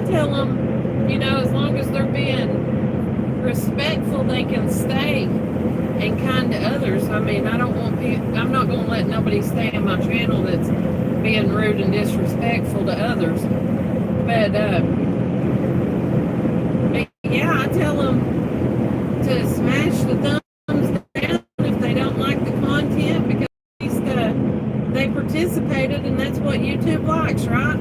Tell them, you know, as long as they're being respectful, they can stay and kind to others. I mean, I don't want I'm not going to let nobody stay in my channel that's being rude and disrespectful to others. But yeah, I tell them to smash the thumbs down if they don't like the content, because at least they participated, and that's what YouTube likes, right?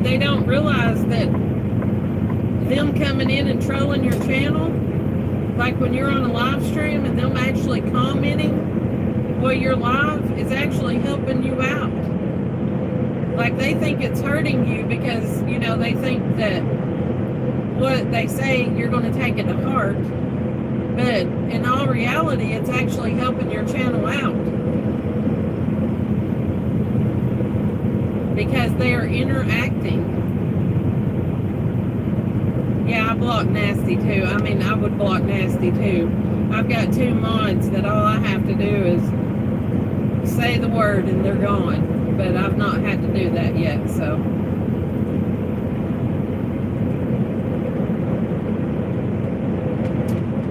They don't realize that them coming in and trolling your channel, like when you're on a live stream and them actually commenting while you're live, is actually helping you out. Like, they think it's hurting you because, you know, they think that what they say, you're going to take it to heart. But in all reality, it's actually helping your channel out. Because they are interacting. Yeah, I block Nasty too. I mean, I would block Nasty too. I've got 2 mods that all I have to do is say the word and they're gone. But I've not had to do that yet, so.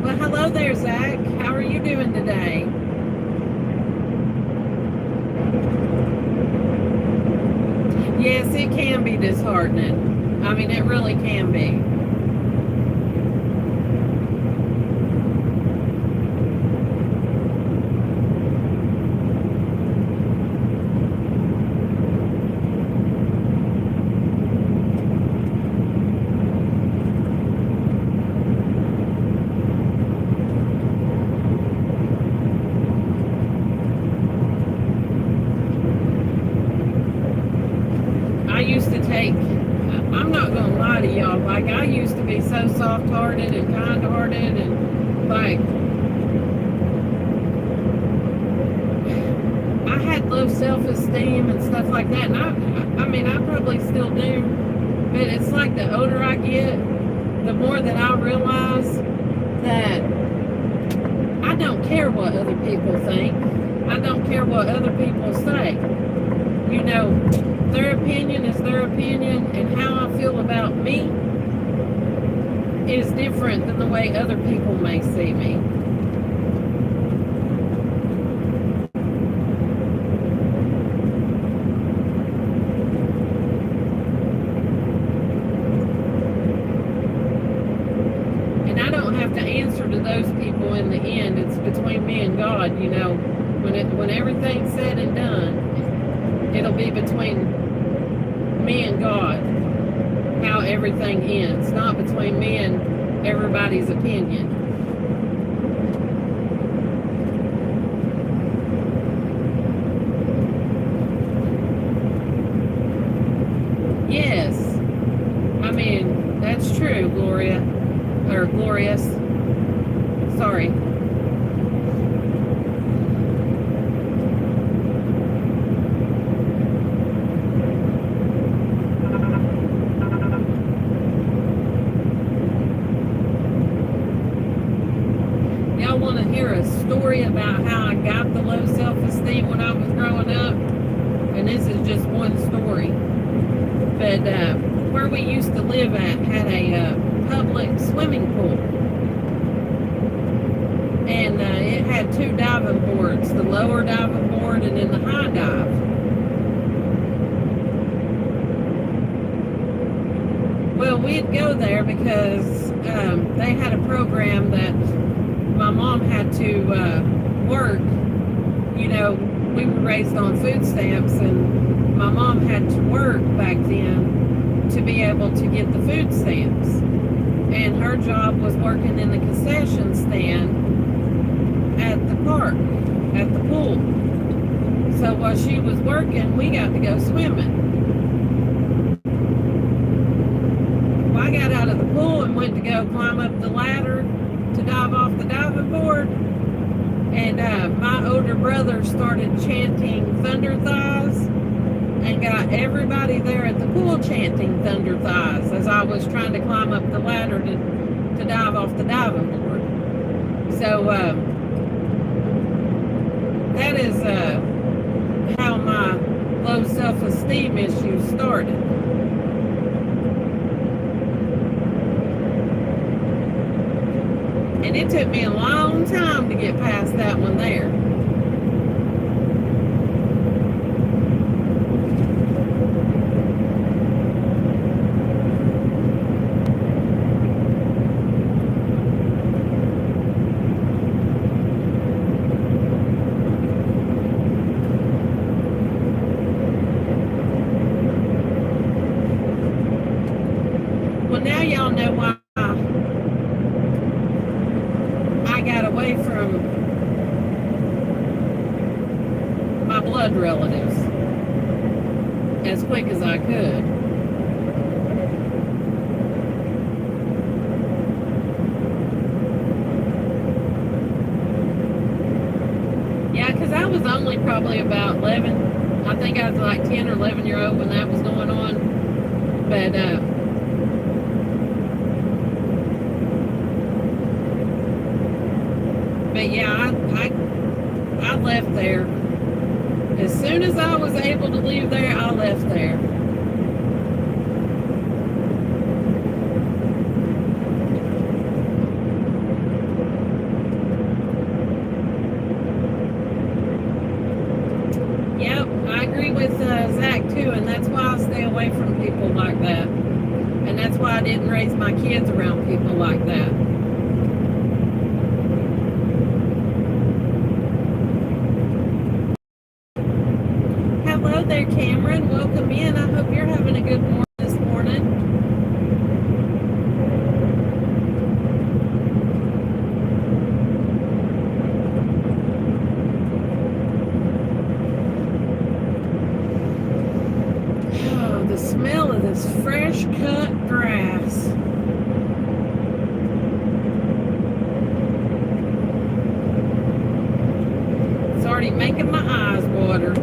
Well, hello there, Zach. How are you doing today? Yes, it can be disheartening. I mean, it really can be. lie to y'all. Like, I used to be so soft-hearted and kind-hearted and, like, I had low self-esteem and stuff like that. And I mean, I probably still do. But it's like the older I get, the more that I realize that I don't care what other people think. I don't care what other people say. You know, their opinion is their opinion, and how I feel about me is different than the way other people may see me. And I don't have to answer to those people in the end. It's between me and God, you know. When everything's said and done, it'll be between me and God how everything ends, not between me and everybody's opinion. Yes, I mean, that's true, Gloria, or Glorious. Sorry. Want to hear a story about how I got the low self-esteem when I was growing up? And this is just one story. But where we used to live at had a public swimming pool. And it had two diving boards, the lower diving board and then the high dive. Well, we'd go there because they had a program that my mom had to work. You know, we were raised on food stamps, and my mom had to work back then to be able to get the food stamps. And her job was working in the concession stand at the park, at the pool. So while she was working, we got to go swimming. Well, I got out of the pool and went to go climb up the ladder to dive off the diving board, and my older brother started chanting Thunder Thighs and got everybody there at the pool chanting Thunder Thighs as I was trying to climb up the ladder to dive off the diving board. So that is how my low self-esteem issues started. And it took me a long time to get past that one there. Well, now y'all know why got away from my blood relatives as quick as I could. Yeah, because I was only probably about 11. I think I was like 10 or 11 year old when that was going on. But yeah, I left there. As soon as I was able to leave there, I left there. Yep, I agree with Zach too, and that's why I stay away from people like that. And that's why I didn't raise my kids around people like that. Hello there, Cameron. Welcome in. I hope you're having a good morning this morning. Oh, the smell of this fresh cut grass. It's already making my eyes water.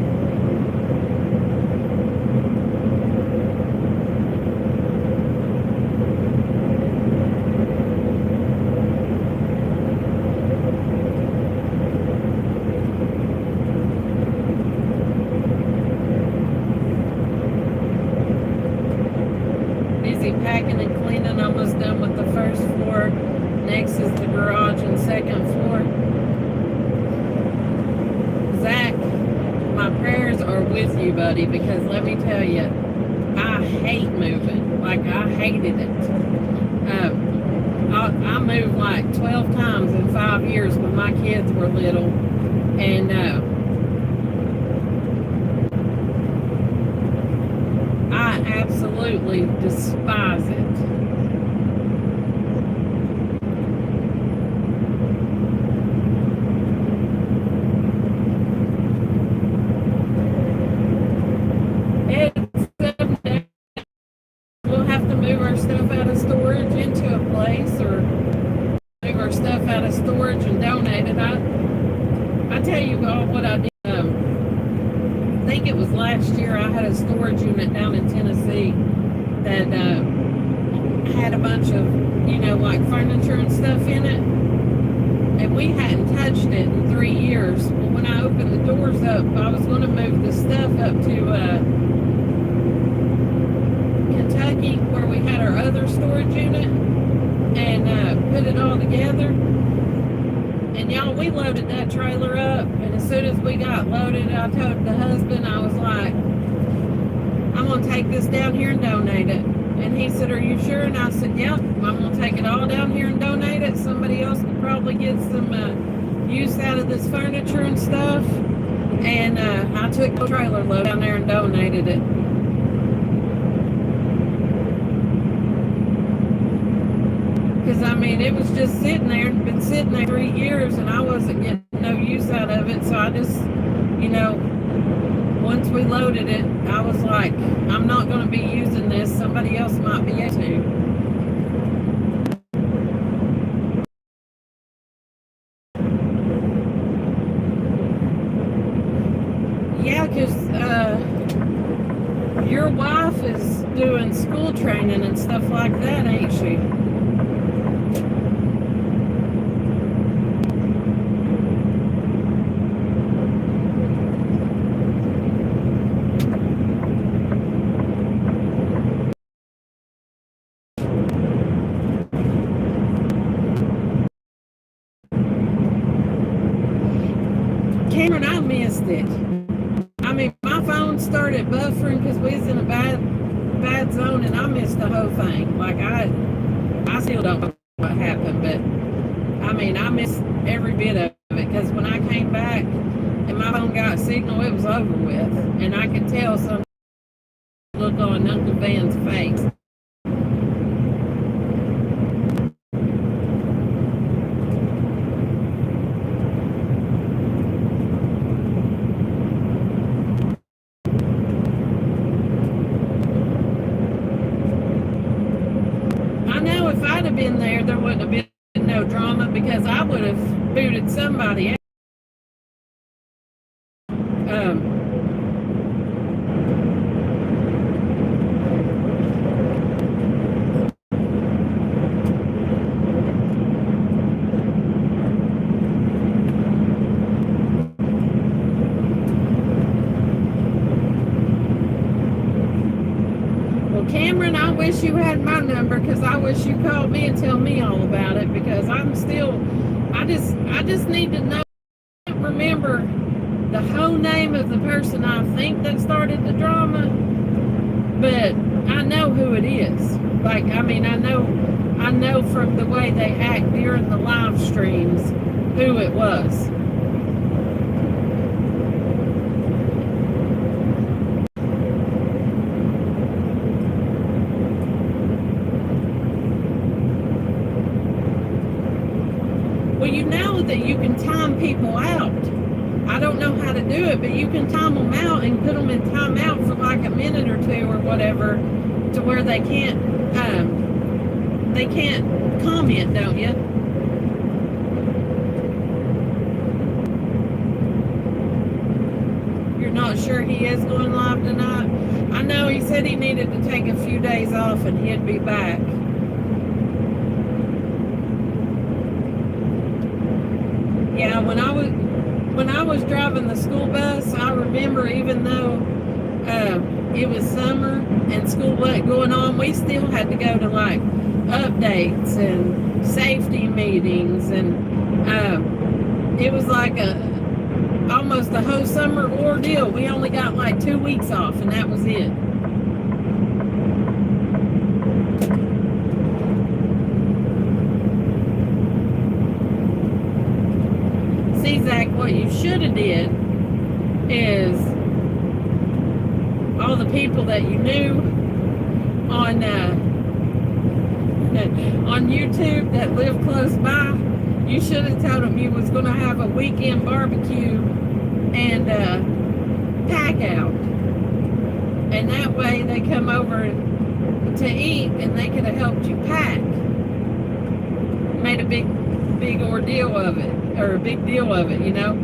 Packing and cleaning, almost done with the first floor. Next is the garage and second floor. Zach, my prayers are with you, buddy, because let me tell you, I hate moving. Like, I hated it. I moved like 12 times in 5 years when my kids were little, and I absolutely despise it. We'll have to move our stuff out of storage into a place, or move our stuff out of storage and donate it. I tell you all what I did. I think it was last year, I had a storage unit down in Tennessee that had a bunch of, like furniture and stuff in it. And we hadn't touched it in 3 years. Well, when I opened the doors up, I was going to move the stuff up to Kentucky, where we had our other storage unit, and put it all together. And y'all, we loaded that trailer up, and as soon as we got loaded, I told the husband, I was like, I'm going to take this down here and donate it. And he said, are you sure? And I said, yep, I'm going to take it all down here and donate it. Somebody else could probably get some use out of this furniture and stuff. And I took the trailer load down there and donated it. Because, I mean, it was just sitting there, and been sitting there 3 years, and I wasn't getting no use out of it. So I just, once we loaded it, I was like, I'm not going to be using this. Somebody else might be able to. Yeah, because your wife is doing school training and stuff like that, ain't she? Cameron, I missed it. I mean, my phone started buffering because we was in a bad zone, and I missed the whole thing. Like, I still don't know what happened, but I mean, I missed every bit of it, because when I came back and my phone got signal, it was over with, and I could tell some look on Uncle Van's face. If I'd have been there, there wouldn't have been no drama, because I would have booted somebody out. Cameron, I wish you had my number, because I wish you called me and tell me all about it, because I just need to know. I can't remember the whole name of the person I think that started the drama, but I know who it is. Like, I mean, I know from the way they act during the live streams who it was. Well, you know that you can time people out. I don't know how to do it, but you can time them out and put them in timeout for like a minute or two or whatever, to where they can't comment, don't you? You're not sure he is going live tonight? I know he said he needed to take a few days off and he'd be back. Yeah, when I was driving the school bus, I remember, even though it was summer and school wasn't going on, we still had to go to like updates and safety meetings, and it was like almost a whole summer ordeal. We only got like 2 weeks off, and that was it. See, Zach, what you should have did is all the people that you knew on YouTube that live close by, you should have told them you was going to have a weekend barbecue and pack out, and that way they come over to eat and they could have helped you pack. Made a big ordeal of it, or a big deal of it, you know.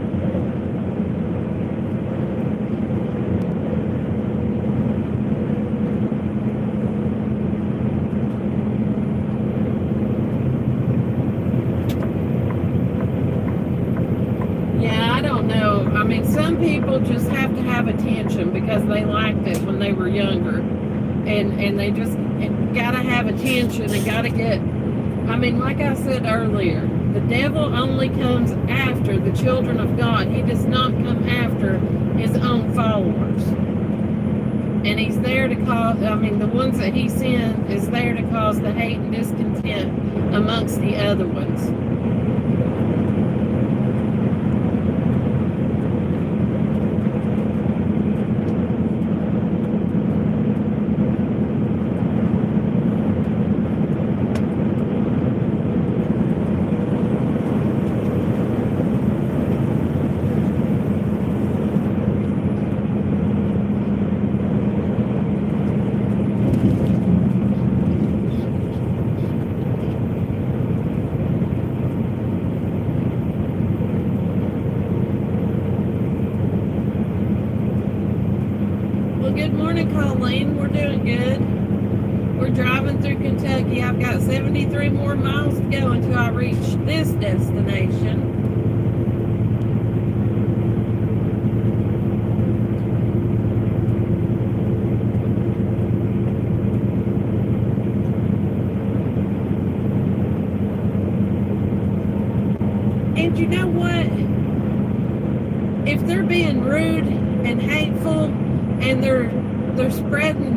I mean, some people just have to have attention because they liked it when they were younger, and they just gotta have attention and gotta get, I mean, like I said earlier, the devil only comes after the children of God. He does not come after his own followers. And he's there to cause, I mean, the ones that he sent is there to cause the hate and discontent amongst the other ones. Good morning, Colleen. We're doing good. We're driving through Kentucky. I've got 73 more miles to go until I reach this destination. And you know what? If they're being rude and hateful, and they're spreading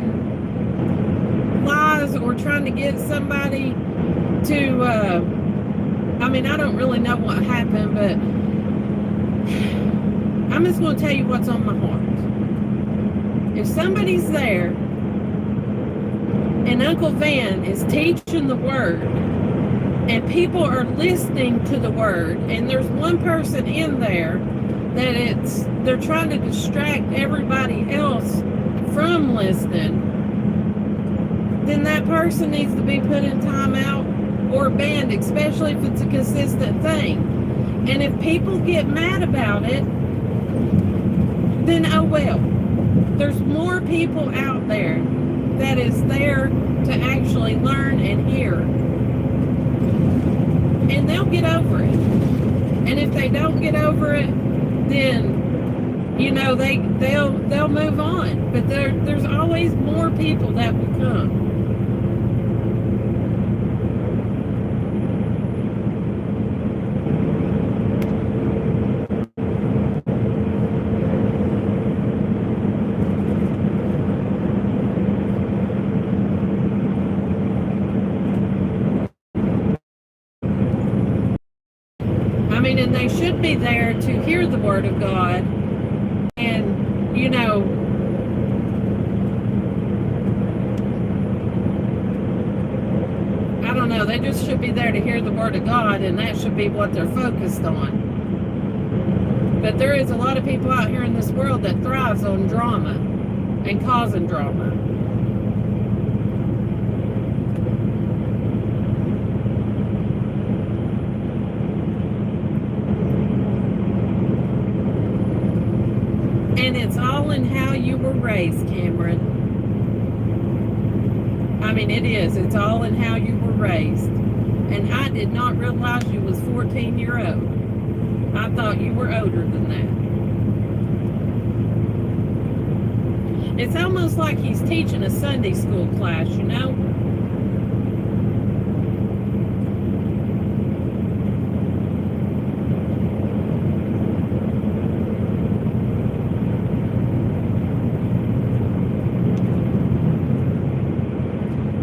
lies or trying to get somebody to, I mean, I don't really know what happened, but I'm just going to tell you what's on my heart. If somebody's there and Uncle Van is teaching the word and people are listening to the word, and there's one person in there that they're trying to distract everybody else from listening, then that person needs to be put in timeout or banned, especially if it's a consistent thing. And if people get mad about it, then oh well. There's more people out there that is there to actually learn and hear. And they'll get over it. And if they don't get over it, then, you know, they'll move on. But there's always more people that will come. I mean, and they should be there to hear the word of God. And, you know, I don't know, they just should be there to hear the word of God, and that should be what they're focused on. But there is a lot of people out here in this world that thrives on drama and causing drama. raised, Cameron. I mean, it is. It's all in how you were raised. And I did not realize you was 14-year-old. I thought you were older than that. It's almost like he's teaching a Sunday school class, you know?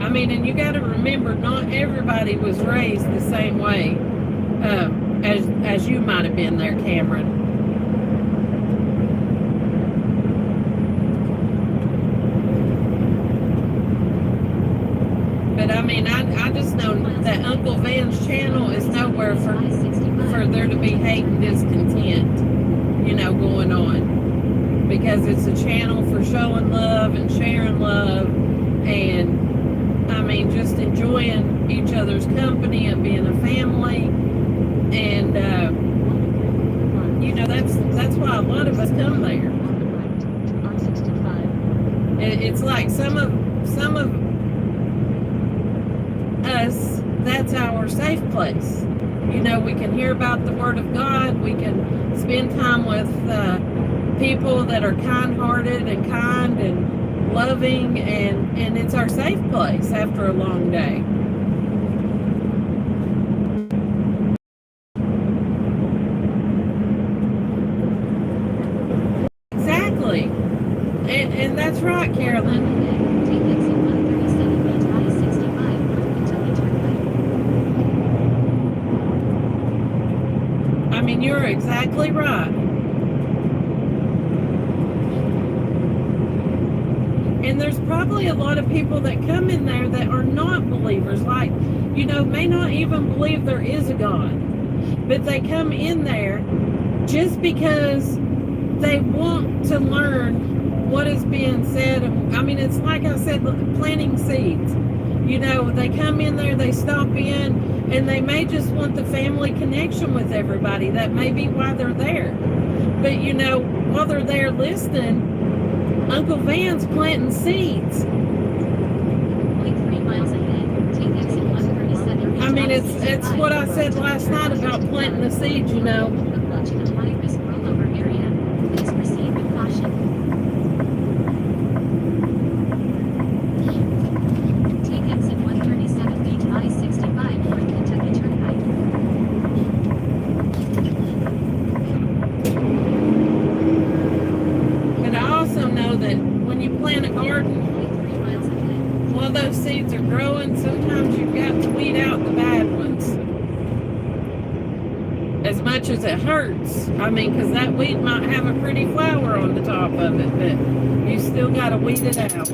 I mean, and you got to remember, not everybody was raised the same way as you might have been there, Cameron. But I mean, I just know that Uncle Van's channel is nowhere for there to be hate and discontent, you know, going on. Because it's a channel for showing love and sharing love and, I mean, just enjoying each other's company and being a family. And, you know, that's why a lot of us come there. It's like some of us, that's our safe place. You know, we can hear about the Word of God. We can spend time with people that are kind-hearted and kind and loving, and it's our safe place after a long day. Exactly. And that's right, Carolyn. I mean, you're exactly right. And there's probably a lot of people that come in there that are not believers, like, you know, may not even believe there is a God. But they come in there just because they want to learn what is being said. I mean, it's like I said, planting seeds. You know, they come in there, they stop in, and they may just want the family connection with everybody. That may be why they're there. But, you know, while they're there listening, Uncle Van's planting seeds. 0.3 miles ahead, take exit 137. I mean, it's what I said last night about planting the seeds, you know. Approaching a high-risk rollover area. Please proceed with caution. Take exit 137 I-65 North Kentucky Turnpike. But I also know that when you plant a garden, 0.3 miles ahead. while those seeds are growing, sometimes you've got to weed out the bad ones. As much as it hurts. I mean, because that weed might have a pretty flower on the top of it, but you still got to weed it out.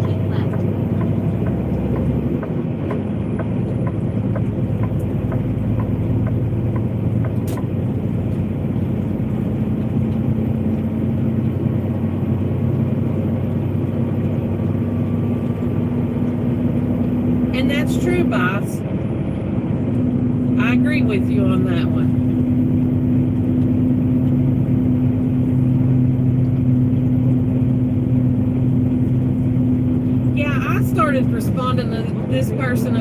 Keep left. And that's true, boss. I agree with you on that one. Yeah, I started responding to this person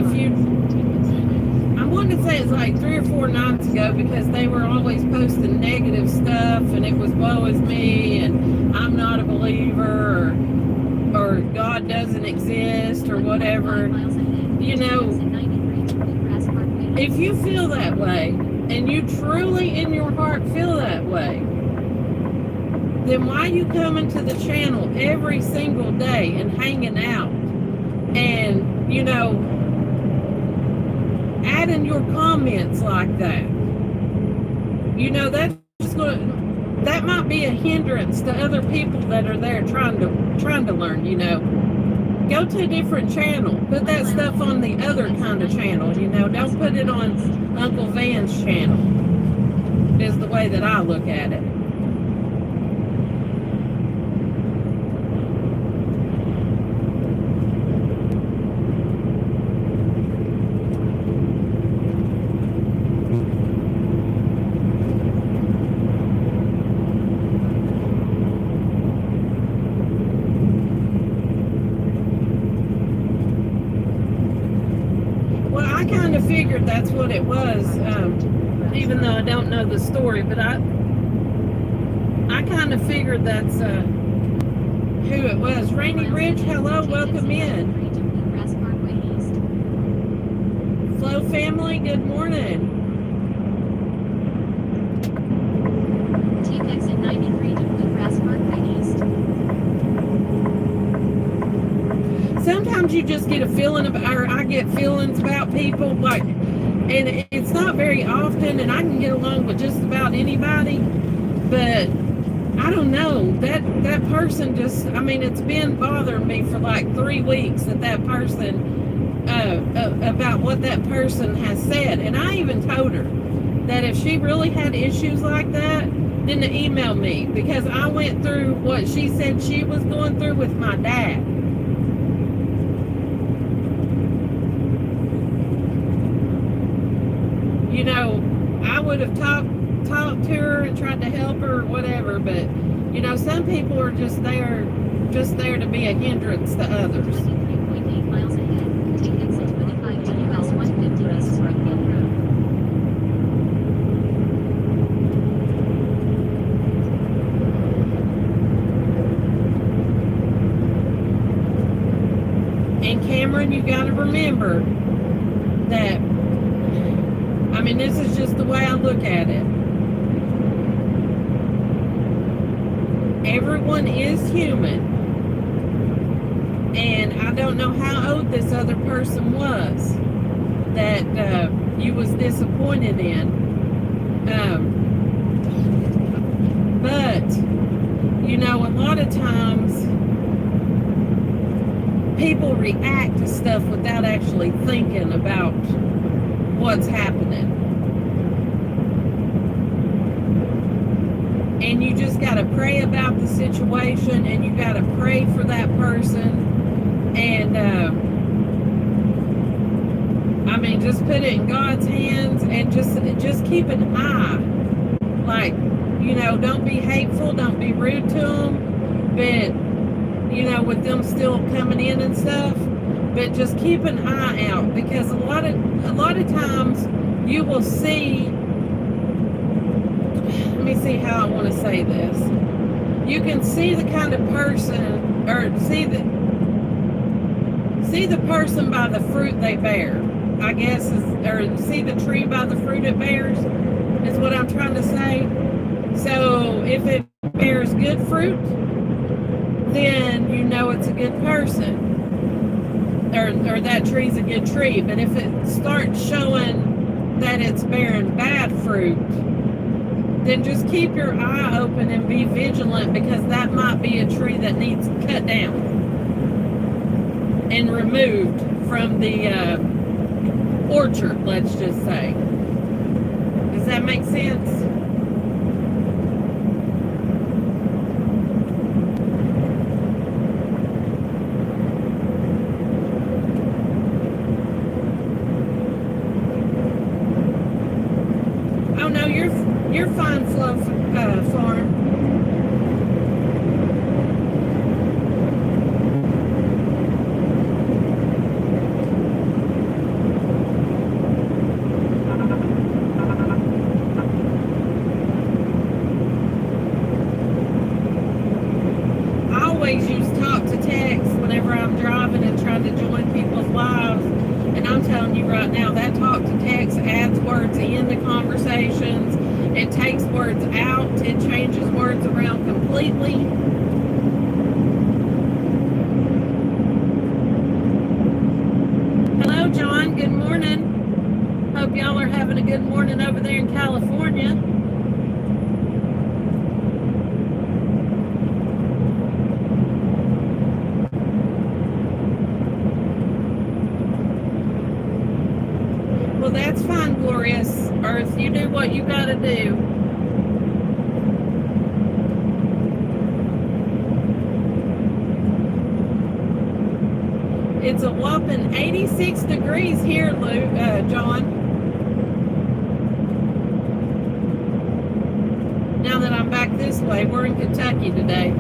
I wanted to say it's like 3 or 4 nights ago, because they were always posting negative stuff, and it was woe is me, and I'm not a believer, or God doesn't exist, or whatever. You know, if you feel that way, and you truly in your heart feel that way, then why you coming to the channel every single day and hanging out and, you know, adding your comments like that? You know, that's that might be a hindrance to other people that are there trying to learn, you know. Go to a different channel. Put that stuff on the other kind of channel, you know. Don't put it on Uncle Van's channel, is the way that I look at it. figured that's what it was, even though I don't know the story, but I kind of figured that's who it was. Rainy Ridge, hello, welcome in. Flo family, good morning. Exit 93 to Bluegrass Parkway East. Sometimes you just get a feeling about, or I get feelings about people, like, and it's not very often, and I can get along with just about anybody, but I don't know, that person just, I mean, it's been bothering me for like 3 weeks that person, about what that person has said. And I even told her that if she really had issues like that, then to email me, because I went through what she said she was going through with my dad. You know, I would have talked to her and tried to help her or whatever, but you know, some people are just there to be a hindrance to others. 23.8 miles ahead. Take exit 25 to US 150 East Springfield Road. And Cameron, you got to remember that, I mean, this is just the way I look at it. Everyone is human. And I don't know how old this other person was that you was disappointed in. But, you know, a lot of times people react to stuff without actually thinking about what's happening. And you just got to pray about the situation, and you got to pray for that person. And, I mean, just put it in God's hands, and just keep an eye. Like, you know, don't be hateful, don't be rude to them, but, you know, with them still coming in and stuff, but just keep an eye out, because a lot of times you will see, let me see how I want to say this. You can see the kind of person, or see the person by the fruit they bear, I guess, or see the tree by the fruit it bears, is what I'm trying to say. So if it bears good fruit, then you know it's a good person, or that tree's a good tree. But if it starts showing that it's bearing bad fruit, then just keep your eye open and be vigilant, because that might be a tree that needs cut down and removed from the orchard, let's just say. Does that make sense? Oh no, you're fine, Flo Farm. I always use talk to text whenever I'm driving and trying to join people's lives. And I'm telling you right now, that talk to text adds words into conversations. It takes words out. It changes words around completely. Hello, John. Good morning. Hope y'all are having a good morning over there in California. Well, that's fine, Glorious Earth. You do what you gotta do. It's a whopping 86 degrees here, John. Now that I'm back this way, we're in Kentucky today.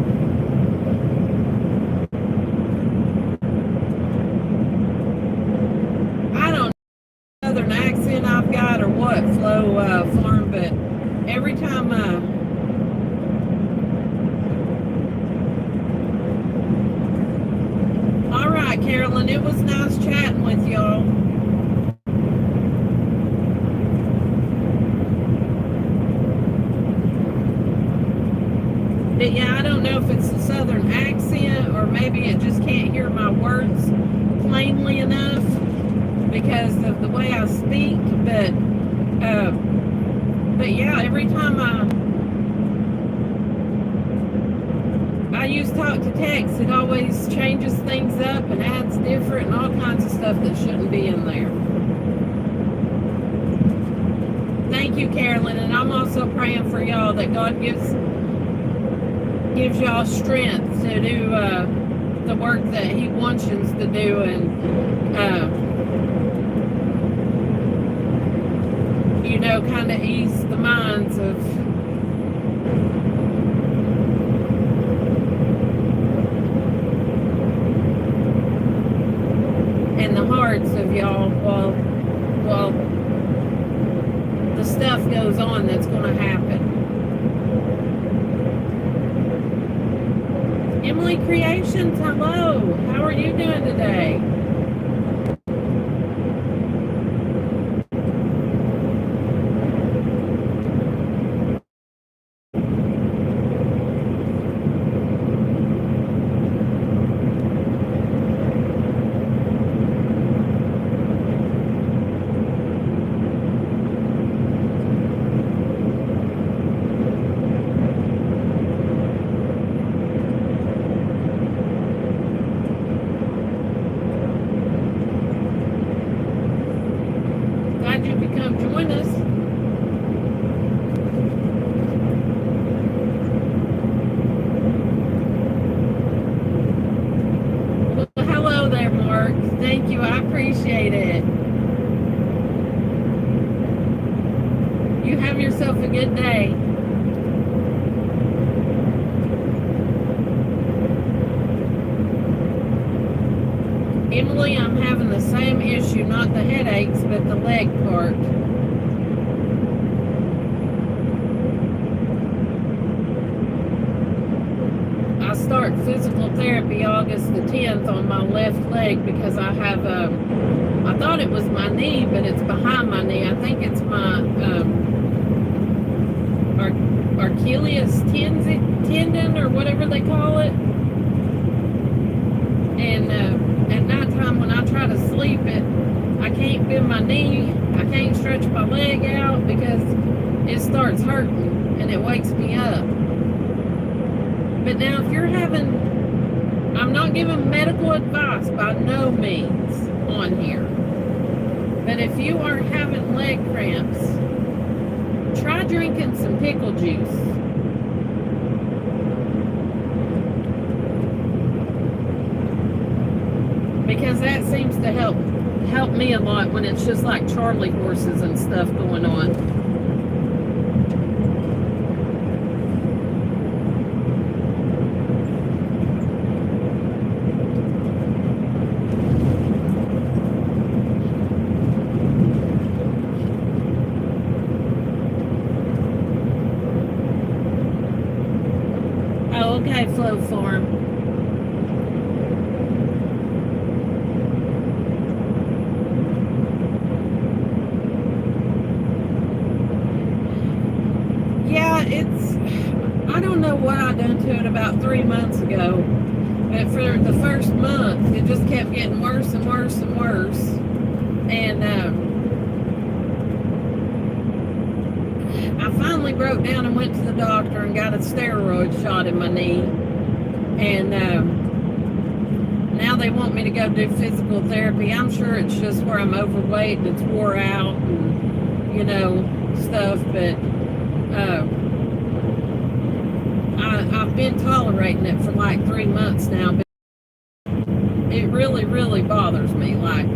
I don't know Southern accent. Carolyn. It was nice chatting with y'all. But yeah, I don't know if it's a southern accent or maybe it just can't hear my words plainly enough because of the way I speak. But yeah, every time I use talk to text, it always changes things up and adds different and all kinds of stuff that shouldn't be in there. Thank you, Carolyn, and I'm also praying for y'all that God gives y'all strength to do the work that He wants you to do, and you know, kind of ease the minds of and the hearts of y'all while the stuff goes on that's going to happen. Emily Creations, hello. How are you doing today? Glad you could come join us. Well, hello there, Mark. Thank you. I appreciate it. You have yourself a good day. Emily, I'm having the same issue, not the headaches, but the leg part. I start physical therapy August the 10th on my left leg because I have I thought it was my knee, but it's behind my knee. I think it's my Achilles tendon or whatever they call it. And at nighttime when I try to sleep, I can't bend my knee. I can't stretch my leg out because it starts hurting and it wakes me up. But now if you're having, I'm not giving medical advice by no means on here, but if you are having leg cramps, try drinking some pickle juice. Because that seems to help me a lot when it's just like Charlie horses and stuff going on. Oh, okay, Flow Farm. I don't know what I done to it about 3 months ago, but for the first month, it just kept getting worse and worse and worse. And I finally broke down and went to the doctor and got a steroid shot in my knee. And now they want me to go do physical therapy. I'm sure it's just where I'm overweight and it's wore out and, you know, stuff, but I've been tolerating it for like 3 months now, but it really, really bothers me. Like,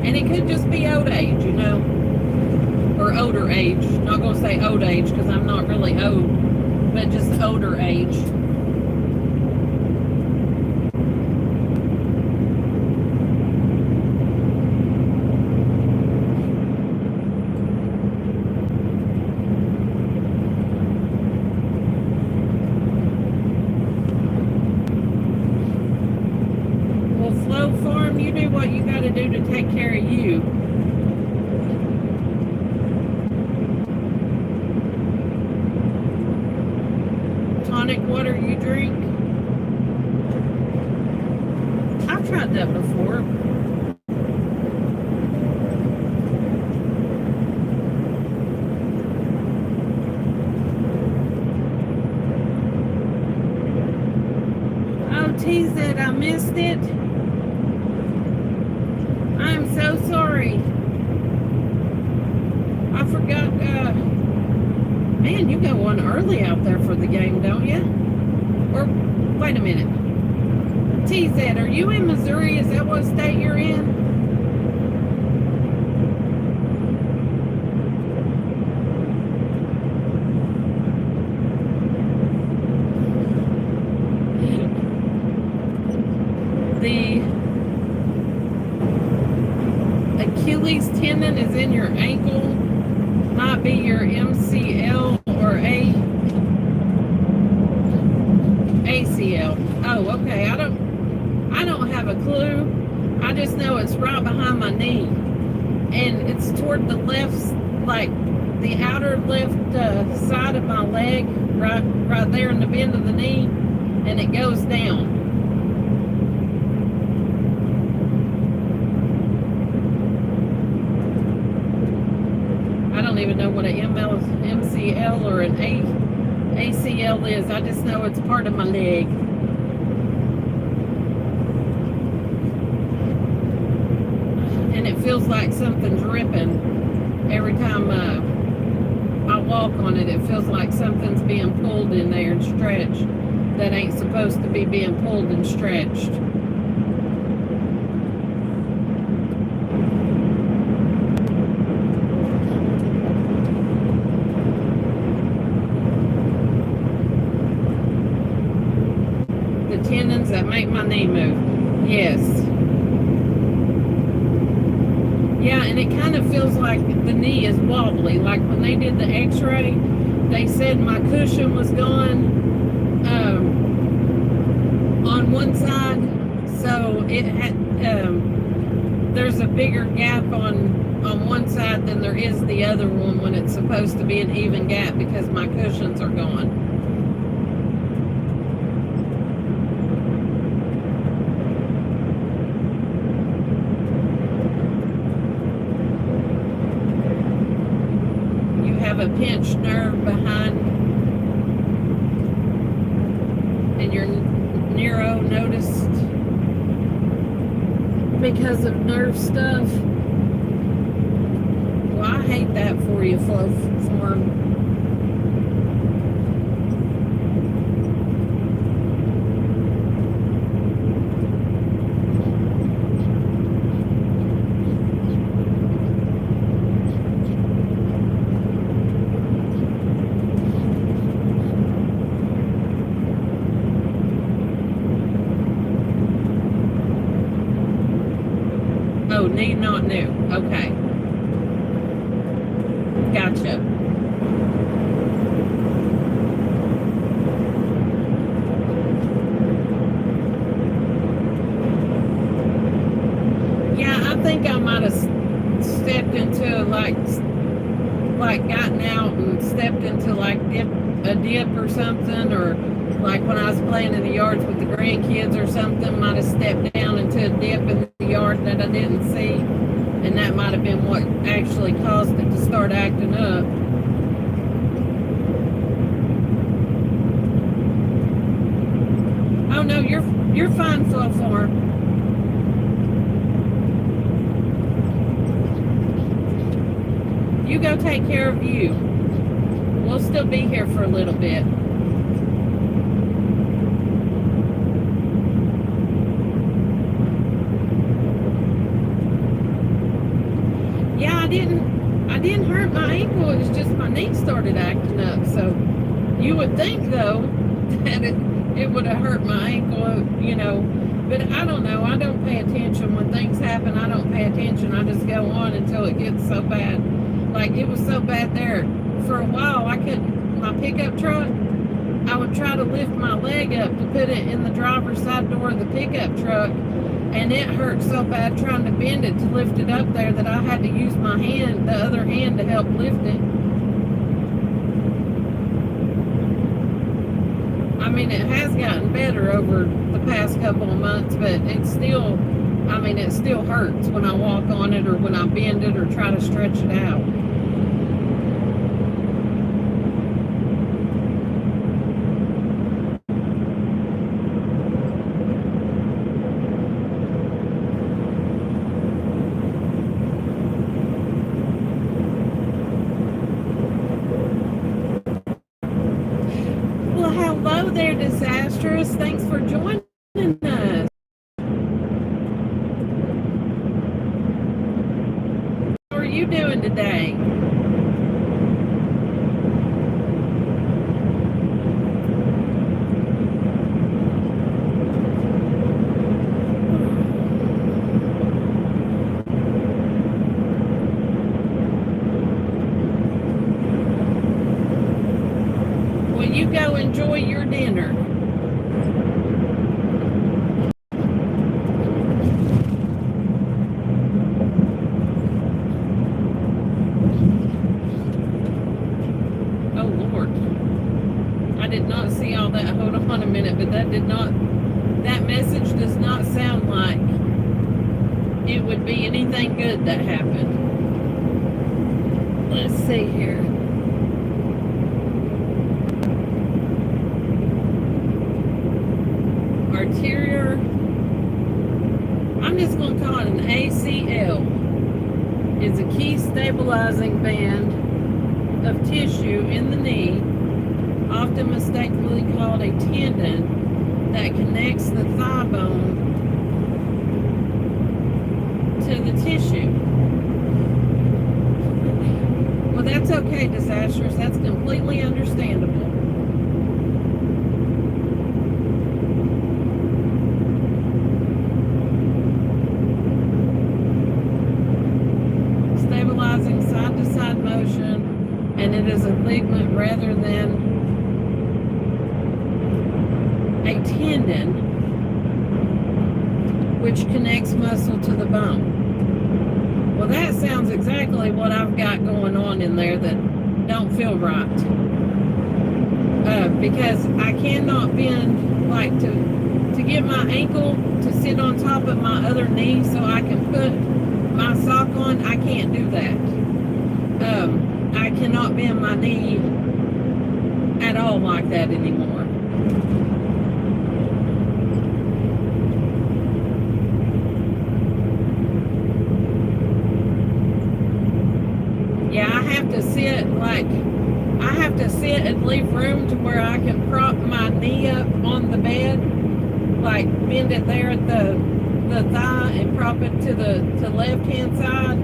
and it could just be old age, you know, or older age. Not gonna say old age because I'm not really old, but just older age. take care of you. Tonic water you drink? I've tried that before. Oh, tease it, I missed it. I'm so sorry. I forgot, man, you go on early out there for the game, don't you? Or, wait a minute. TZ, are you in Missouri? Is that what state you're in? The Achilles tendon is in your ankle. Might be your MCL or ACL. Oh, okay. I don't have a clue. I just know it's right behind my knee, and it's toward the left, like the outer left side of my leg, right there in the bend of the knee, and it goes down. I don't even know what an MCL or an ACL is. I just know it's part of my leg. And it feels like something's ripping every time I walk on it. It feels like something's being pulled in there and stretched that ain't supposed to be being pulled and stretched. Tendons that make my knee move. Yes. Yeah, and it kind of feels like the knee is wobbly. Like when they did the x-ray, they said my cushion was gone on one side. So it had, there's a bigger gap on one side than there is the other one when it's supposed to be an even gap because my cushions are gone. A pinched nerve behind, and your neuro noticed because of nerve stuff. Well, I hate that for you, Flow Form. Need not new. Okay. Gotcha. Yeah, I think I might have stepped into like gotten out and stepped into like a dip or something, or like when I was playing in the yards with the grandkids or something, might have stepped down into a dip in the yard that I didn't see, and that might have been what actually caused it to start acting up. Oh no, you're fine, Flow Form. You go take care of you. We'll still be here for a little bit. I didn't hurt my ankle. It was just my knee started acting up. So you would think though that it would have hurt my ankle, you know, but I don't know. I don't pay attention when things happen. I don't pay attention. I just go on until it gets so bad. Like it was so bad there for a while. I couldn't, my pickup truck, I would try to lift my leg up to put it in the driver's side door of the pickup truck, and it hurt so bad trying to bend it to lift it up there that I had to use my hand, the other hand, to help lift it. I mean, it has gotten better over the past couple of months, but it's still, I mean, it still hurts when I walk on it or when I bend it or try to stretch it out. Well, hello there, Disastrous. Thanks for joining us. How are you doing today? Well, you go enjoy your dinner. Oh, Lord. I did not see all that. Hold on a minute, but that message does not sound like it would be anything good that happened. Let's see here. Arterial, I'm just going to call it an ACL, is a key stabilizing band of tissue in the knee, often mistakenly called a tendon, that connects the thigh bone to the tissue. Well, that's okay, Disastrous. That's completely understandable. Stabilizing side-to-side motion, and it is a ligament rather than a tendon, which connects muscle to the bone. Well, that sounds exactly what I've got going on in there that don't feel right. Because I cannot bend, like to get my ankle to sit on top of my other knee so I can put my sock on. I can't do that. I cannot bend my knee at all like that anymore. Yeah, I have to sit and leave room to where I can prop my knee up on the bed, like bend it there at the thigh and prop it to the left hand side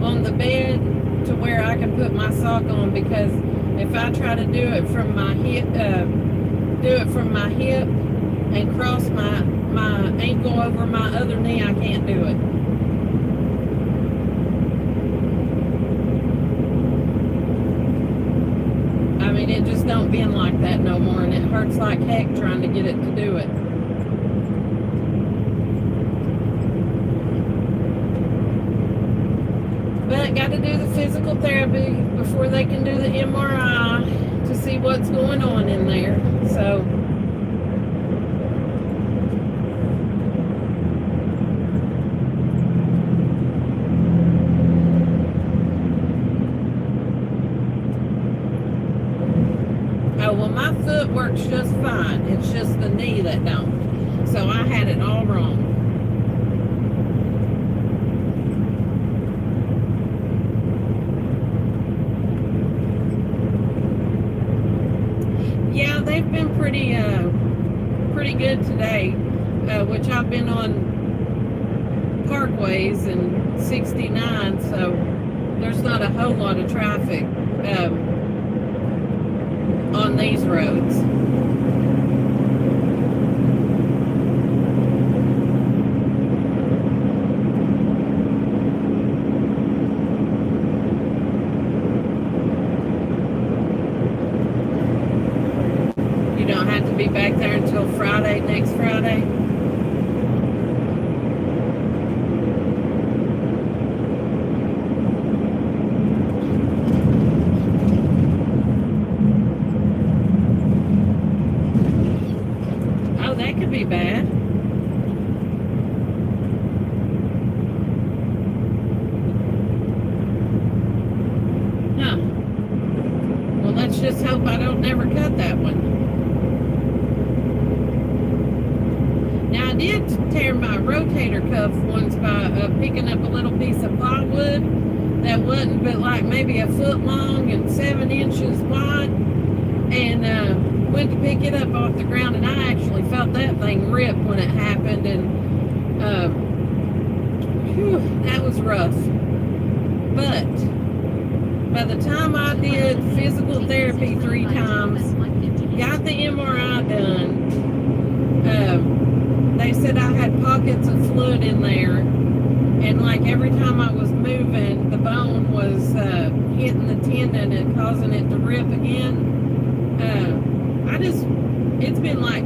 on the bed to where I can put my sock on, because if I try to do it from my hip and cross my ankle over my other knee, I can't do it. I mean, it just don't bend like that no more, and it hurts like heck trying to get it to do it. But got to do the physical therapy before they can do the MRI to see what's going on in there. So oh, well, my foot works just fine. It's just the knee that don't. So I had it all wrong. Yeah, they've been pretty good today, which I've been on Parkways and 69, so there's not a whole lot of traffic on these roads. You don't have to be back there until Friday, next Friday. let's just hope I don't never cut that one. Now I did tear my rotator cuff once by picking up a little piece of plywood that wasn't but like maybe a foot long and 7 inches wide, and went to pick it up off the ground, and I actually felt that thing rip when it happened, and that was rough. But by the time I did physical therapy 3 times, got the MRI done, they said I had pockets of fluid in there, and like every time I was moving, the bone was hitting the tendon and causing it to rip again. It's been like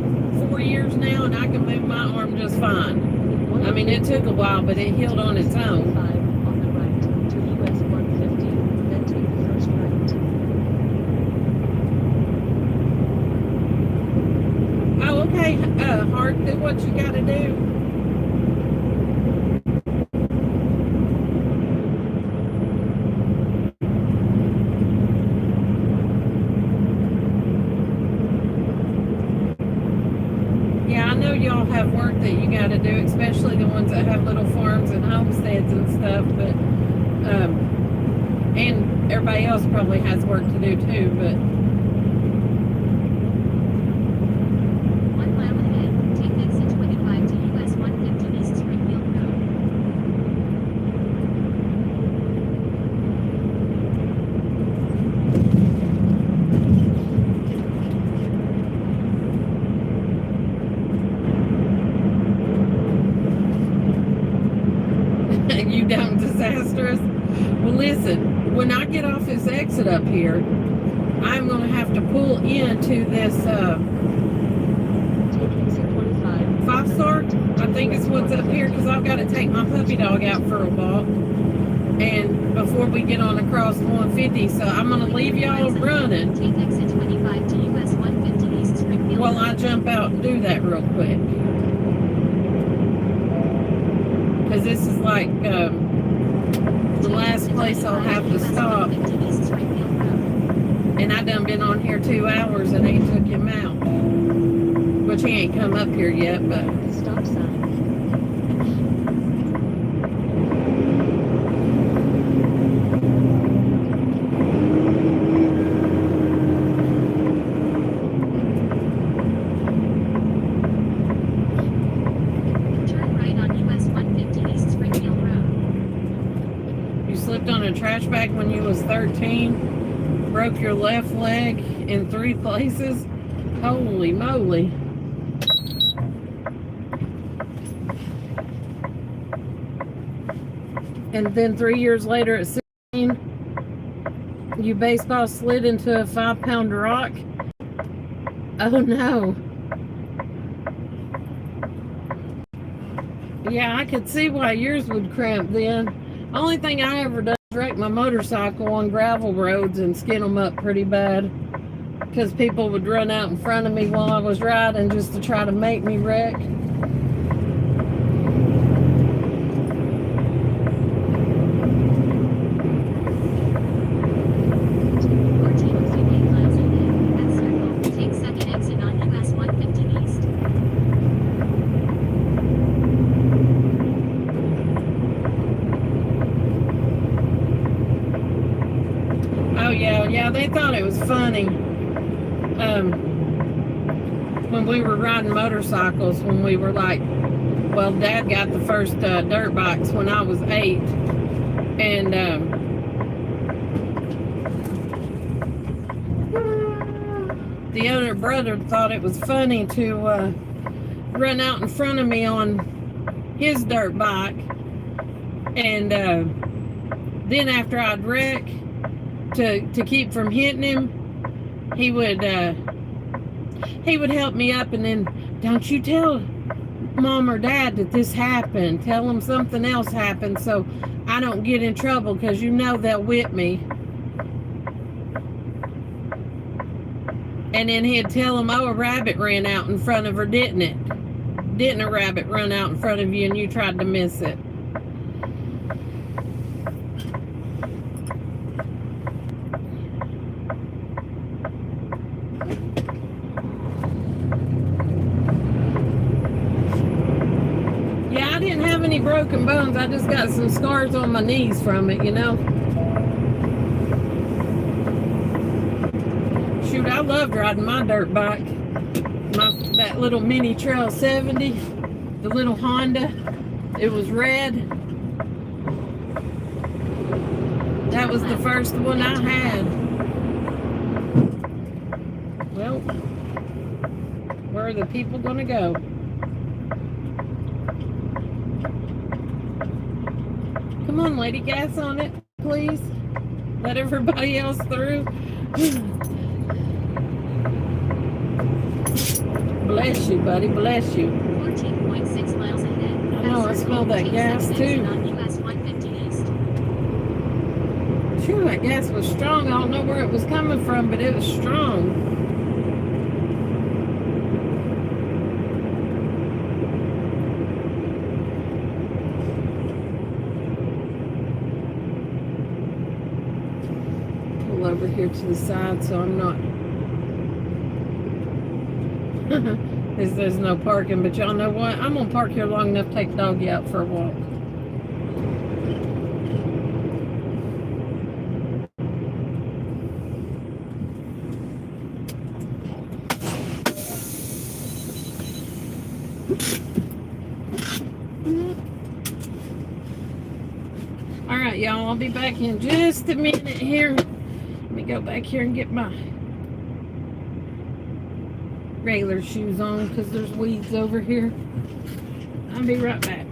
4 years now, and I can move my arm just fine. I mean, it took a while, but it healed on its own. On the right to US 150, then take the first right. Oh, okay. Hart, do what you gotta do. Yeah, I know y'all have work that you gotta do, especially the ones that have little farms and homesteads and stuff, but and everybody else probably has work to do too, but 1 mile ahead, take exit 25 to US 150 East Springfield Road. you down disastrous. Well, listen, when I get off this exit up here, I'm going to have to pull into this Take exit 25. 5-star. I think it's what's up here, because I've got to take my puppy dog out for a walk, and before we get on across 150, so I'm going to leave y'all running Take exit 25 to US 150 East Springfield. while I jump out and do that real quick, because this is like the last place I'll have to stop, and I done been on here 2 hours and ain't took him out, which he ain't come up here yet, but Stop sign. Turn right on US 150 East Springfield Road. you slipped on a trash bag when you was 13, broke your left leg in 3 places. Holy moly. And then 3 years later at 16, you baseball slid into a 5-pound rock. Oh no. Yeah, I could see why yours would cramp then. Only thing I ever done is wreck my motorcycle on gravel roads and skin them up pretty bad, because people would run out in front of me while I was riding just to try to make me wreck. Take second exit on US 150 East. Oh yeah, they thought it was funny. When we were riding motorcycles, when we were like, well, Dad got the first dirt bikes when I was 8, and the other brother thought it was funny to run out in front of me on his dirt bike, and then after I'd wreck, to keep from hitting him, he would help me up, and then, don't you tell Mom or Dad that this happened. Tell them something else happened so I don't get in trouble, because you know they'll whip me. And then he'd tell them, oh, a rabbit ran out in front of her, didn't it? Didn't a rabbit run out in front of you and you tried to miss it? broken bones. I just got some scars on my knees from it, you know. Shoot, I loved riding my dirt bike. That little mini Trail 70, the little Honda. It was red. That was the first one I had. Well, where are the people gonna go? Come on, lady, gas on it, please. Let everybody else through. Bless you, buddy, bless you. 14.6 miles ahead. I know, I smell that gas too. US 150 East. Phew, that gas was strong. I don't know where it was coming from, but it was strong. Pull over here to the side so I'm not... There's no parking, but y'all know what? I'm gonna park here long enough to take doggy out for a walk. All right, y'all, I'll be back in just a minute here. Let me go back here and get my regular shoes on because there's weeds over here. I'll be right back.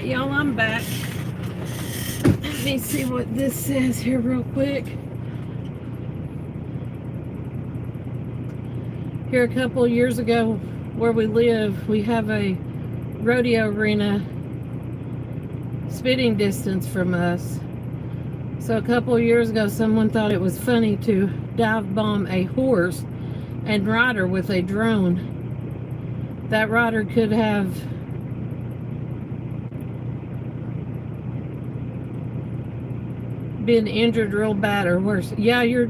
Y'all, I'm back. Let me see what this says here real quick. Here a couple years ago where we live, we have a rodeo arena spitting distance from us. So a couple years ago someone thought it was funny to dive bomb a horse and rider with a drone. That rider could have been injured real bad or worse. Yeah, you're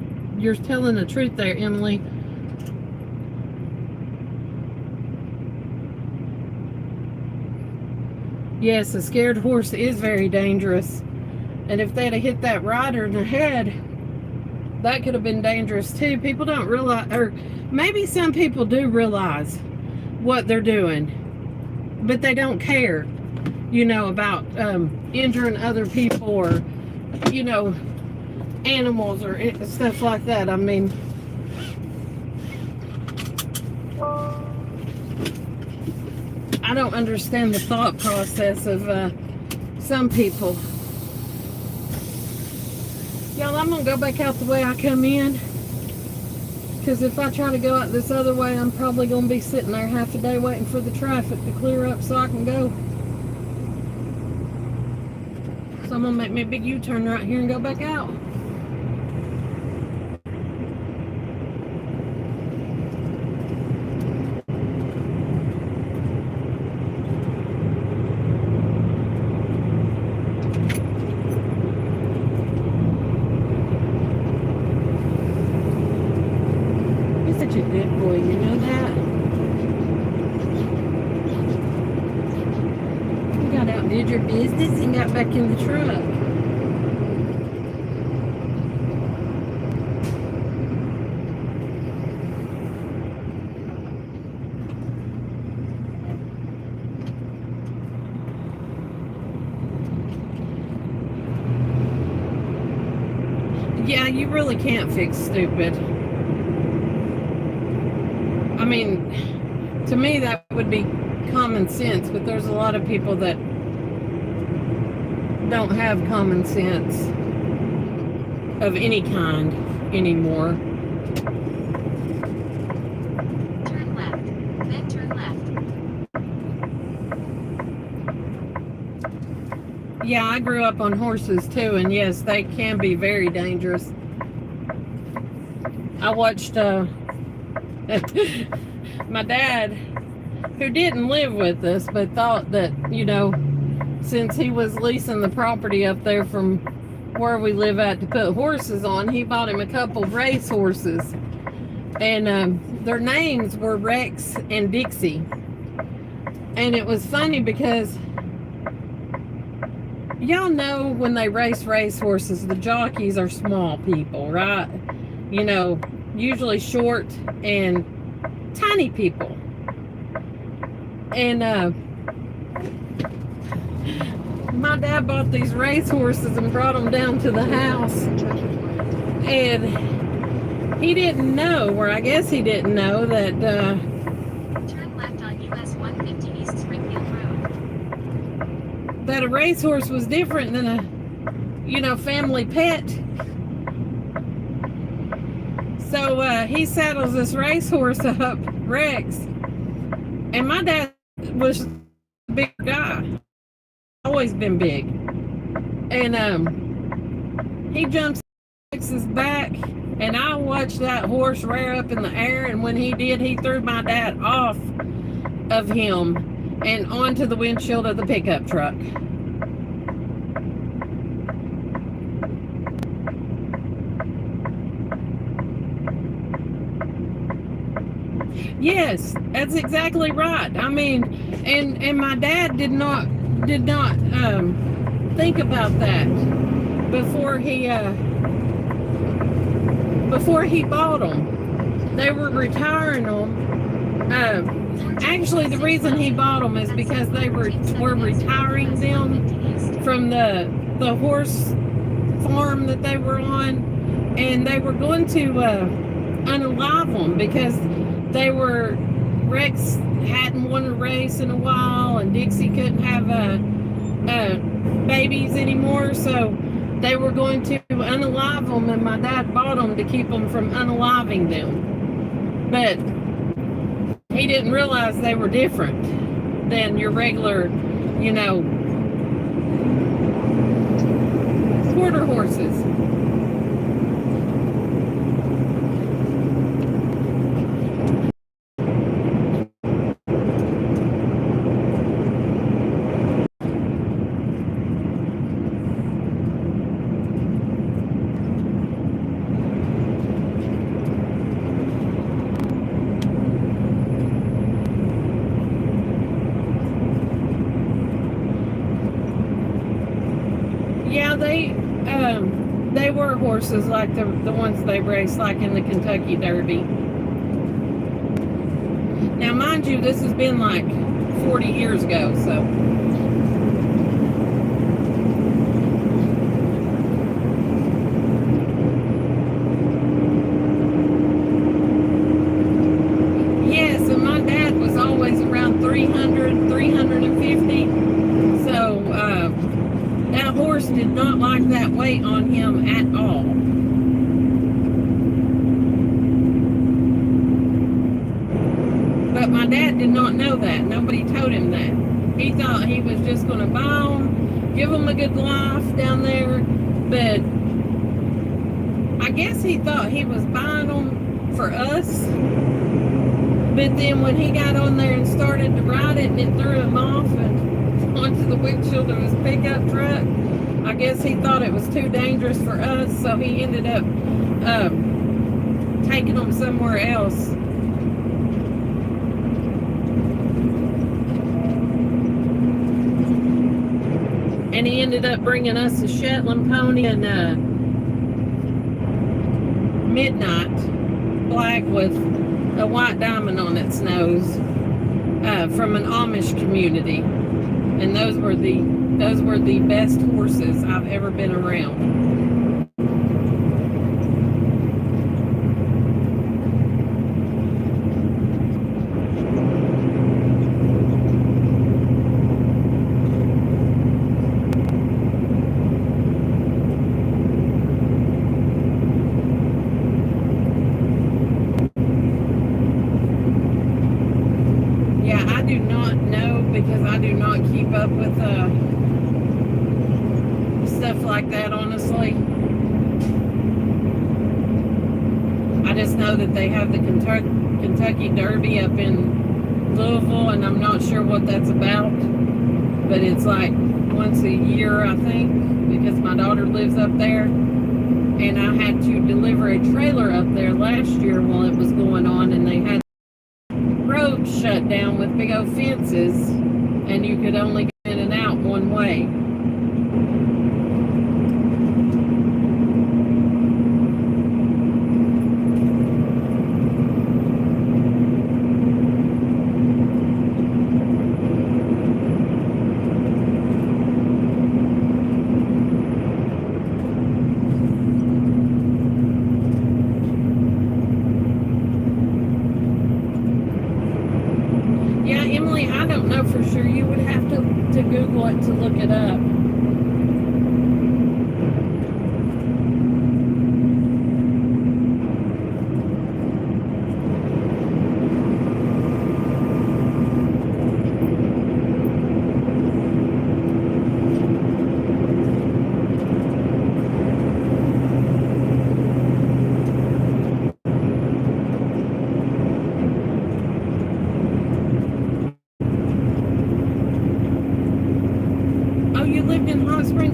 telling the truth there, Emily. Yes, a scared horse is very dangerous. And if they'd have hit that rider in the head, that could have been dangerous too. People don't realize, or maybe some people do realize what they're doing, but they don't care, you know, about injuring other people or, you know, animals or stuff like that. I mean, I don't understand the thought process of some people. Y'all, I'm gonna go back out the way I come in, because if I try to go out this other way, I'm probably gonna be sitting there half a day waiting for the traffic to clear up so I can go. So I'm gonna make me a big U-turn right here and go back out. You're such a good boy, you know that? You got out and did your business and got back in the truck. Yeah, you really can't fix stupid. I mean, to me that would be common sense, but there's a lot of people that don't have common sense of any kind anymore. Turn left. Then turn left. Yeah, I grew up on horses too, and yes, they can be very dangerous. I watched my dad, who didn't live with us, but thought that, you know, since he was leasing the property up there from where we live at to put horses on, he bought him a couple race horses. And their names were Rex and Dixie. And it was funny because y'all know when they race horses, the jockeys are small people, right? You know, usually short and tiny people. And my dad bought these race horses and brought them down to the house. And he didn't know, or I guess he didn't know, that Turn left on US 150 East Springfield Road. that a racehorse was different than a, you know, family pet. So he saddles this racehorse up, Rex, and my dad was a big guy, always been big, and he jumps Rex's back, and I watched that horse rear up in the air, and when he did, he threw my dad off of him and onto the windshield of the pickup truck. Yes, that's exactly right. I mean, and my dad did not think about that before he bought them. They were retiring them. Actually, the reason he bought them is because they were retiring them from the horse farm that they were on, and they were going to unalive them because Rex hadn't won a race in a while, and Dixie couldn't have babies anymore, so they were going to unalive them, and my dad bought them to keep them from unaliving them. But he didn't realize they were different than your regular, you know, quarter horses. Yeah, they were horses like the ones they race like in the Kentucky Derby. Now, mind you, this has been like 40 years ago, so. Yes, and my dad was always around 300, 350. So, that horse did not like that weight on him at all. But my dad did not know that. Nobody told him that. He thought he was just going to buy them, give them a good life down there. But I guess he thought he was buying them for us. But then when he got on there and started to ride it and it threw him off and onto the windshield of his pickup truck, I guess he thought it was too dangerous for us. So he ended up taking them somewhere else. And he ended up bringing us a Shetland pony and Midnight black with a white diamond on its nose from an Amish community. And those were the best horses I've ever been around. Up with stuff like that, honestly. I just know that they have the Kentucky Derby up in Louisville, and I'm not sure what that's about, but it's like once a year, I think, because my daughter lives up there, and I had to deliver a trailer up there last year while it was going on, and they had roads shut down with big old fences, and you could only go in and out one way. Yeah, Emily, I don't know for sure. You would have to Google it to look it up.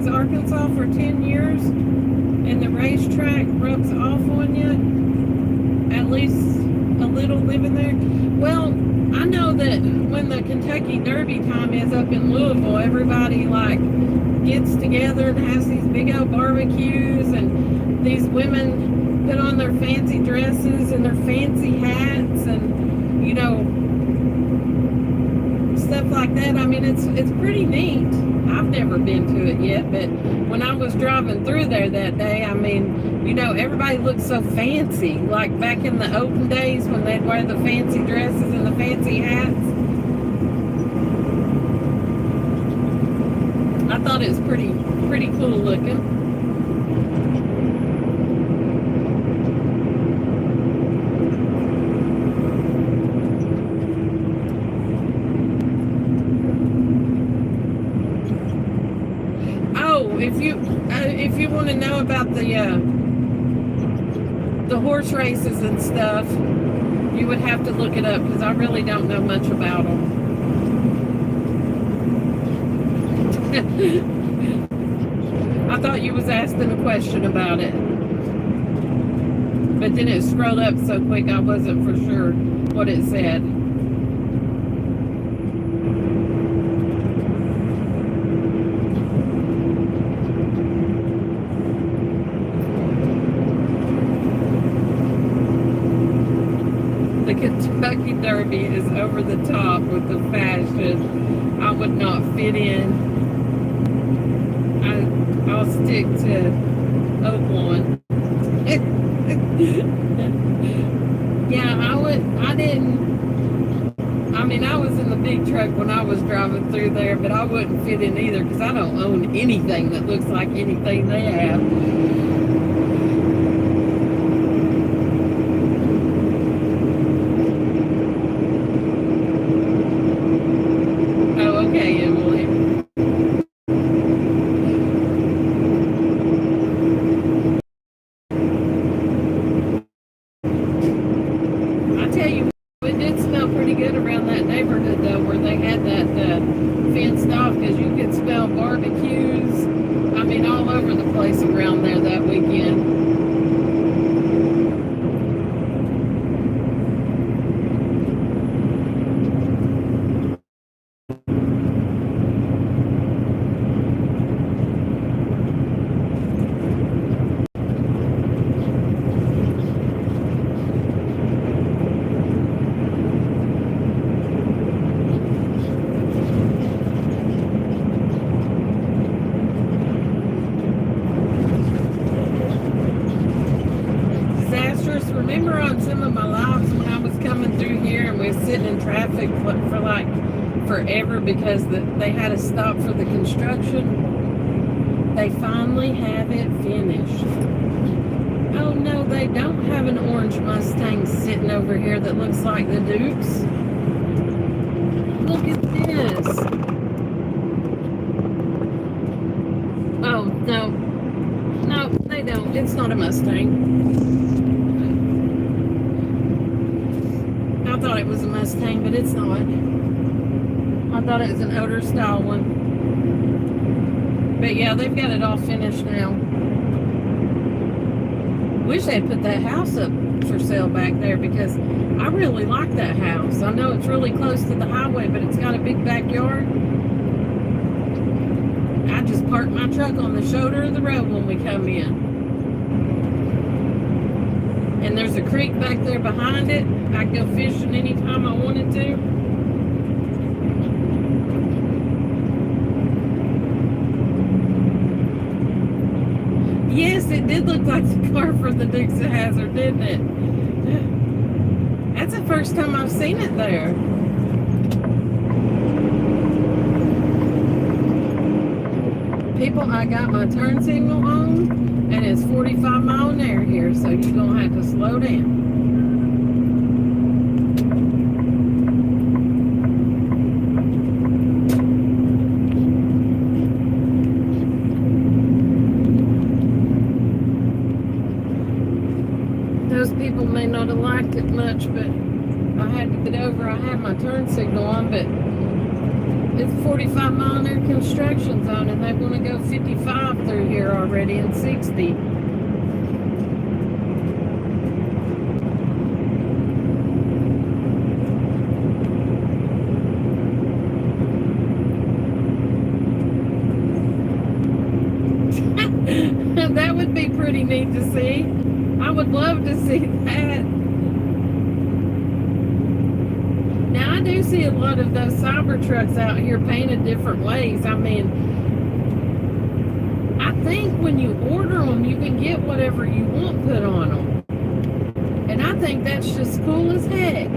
Arkansas for 10 years and the racetrack rubs off on you, at least a little living there. Well, I know that when the Kentucky Derby time is up in Louisville, everybody like gets together and has these big old barbecues, and these women put on their fancy dresses and their fancy hats and, you know, stuff like that. I mean, it's pretty neat. I've never been to it yet, but when I was driving through there that day, I mean, you know, everybody looked so fancy, like back in the olden days when they'd wear the fancy dresses and the fancy hats. I thought it was pretty cool looking. If you want to know about the horse races and stuff, you would have to look it up because I really don't know much about them. I thought you was asking a question about it, but then it scrolled up so quick I wasn't for sure what it said. Kentucky Derby is over the top with the fashion. I would not fit in. I'll stick to Oaklawn. Yeah, I was in the big truck when I was driving through there, but I wouldn't fit in either because I don't own anything that looks like anything they have. Oh, okay, Emily. I tell you, it did smell pretty good around that neighborhood though, where they had that fenced off, because you could smell barbecues. I mean, all over the place around there that weekend. Remember on some of my lives when I was coming through here and we were sitting in traffic for like forever because they had to stop for the construction? They finally have it finished. Oh no, they don't have an orange Mustang sitting over here that looks like the Duke's. Look at this. Oh, no. No, they don't. It's not a Mustang. I thought it was a Mustang, but it's not. I thought it was an older style one. But yeah, they've got it all finished now. Wish they'd put that house up for sale back there because I really like that house. I know it's really close to the highway, but it's got a big backyard. I just parked my truck on the shoulder of the road when we come in. And there's a creek back there behind it. I can go fishing anytime I wanted to. Yes, it did look like the car for the Dukes of Hazzard, didn't it? That's the first time I've seen it there. People, I got my turn signal on, and it's 45 mile an hour here, so you're going to have to slow down. Those people may not have liked it much, but I had to get over. I had my turn signal on, but it's 45 mile an hour construction zone, and they want to go 55 through here already and 60. That would be pretty neat to see. I would love to see that. Now, I do see a lot of those Cybertrucks out here painted different ways. I mean, I think when you order them, you can get whatever you want put on them. And I think that's just cool as heck.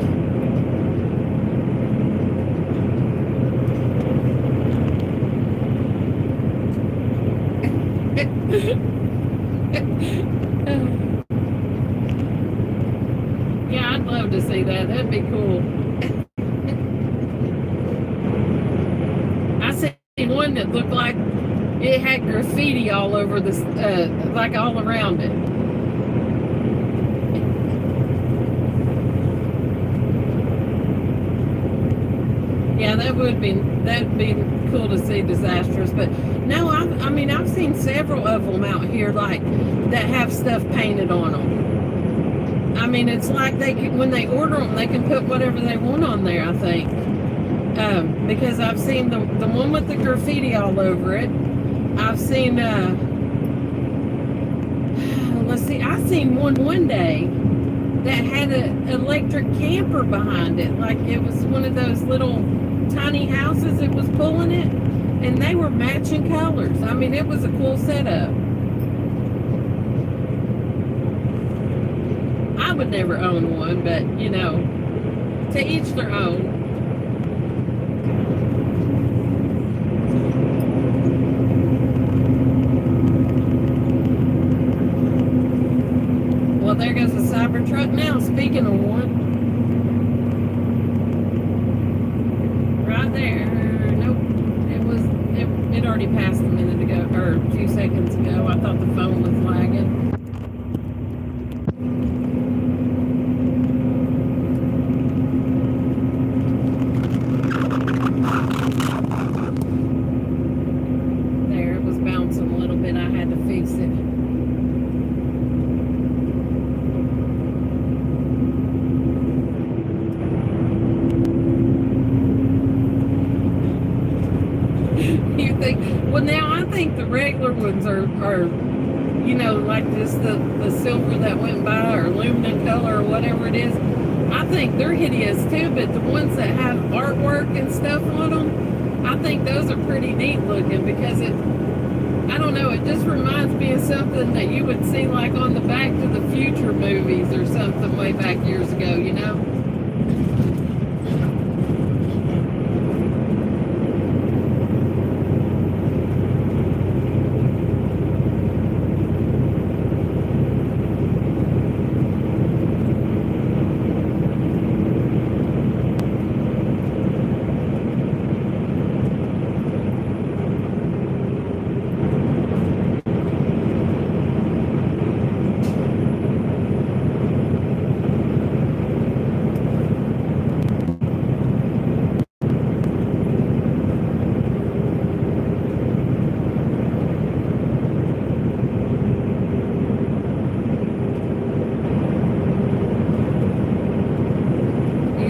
Yeah, I'd love to see that. That'd be cool. I seen one that looked like it had graffiti all over the, like all around it. Yeah, that'd be cool to see disastrous. But no, I mean, I've seen several of them out here like that have stuff painted on them. I mean, it's like when they order them, they can put whatever they want on there, I think. Because I've seen the one with the graffiti all over it. I've seen, let's see, I seen one day that had an electric camper behind it. Like it was one of those little tiny houses that was pulling it. And they were matching colors. I mean, it was a cool setup. I would never own one, but, you know, to each their own. Well, there goes a Cybertruck now, speaking of one. Right there. Nope. It already passed a minute ago, or a few seconds ago. I thought the phone was lagging. There, it was bouncing a little bit. I had to fix it. You think, well, now I think the regular ones are you know, like this, the silver that went by, or aluminum color, or whatever it is. I think they're hideous too, but the ones that have artwork and stuff on them, I think those are pretty neat looking, because I don't know, it just reminds me of something that you would see like on the Back to the Future movies or something way back years ago, you know?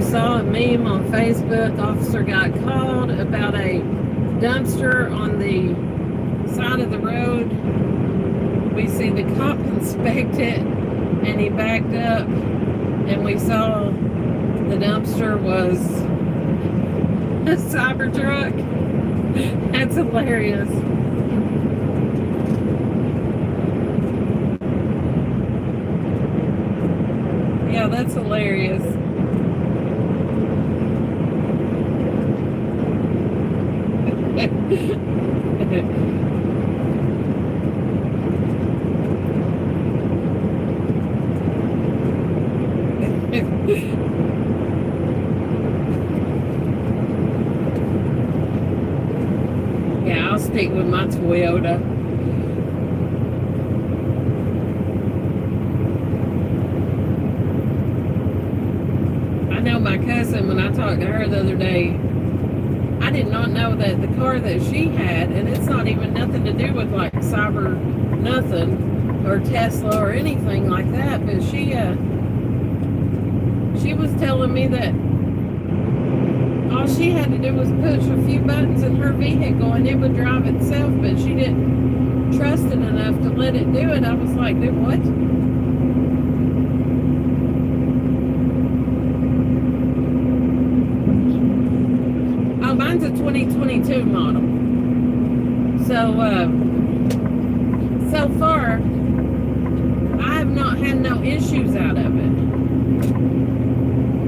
Saw a meme on Facebook. Officer got called about a dumpster on the side of the road. We see the cop inspect it, and he backed up, and we saw the dumpster was a Cybertruck. That's hilarious. Yeah, that's hilarious. Yeah, I'll stick with my Toyota. I know my cousin, when I talked to her the other day, I did not know that the car that she had, and it's not even nothing to do with like cyber nothing or Tesla or anything like that, but she was telling me that all she had to do was push a few buttons in her vehicle and it would drive itself, but she didn't trust it enough to let it do it. I was like, dude, what? Mine's a 2022 model. So, so far, I have not had no issues out of it.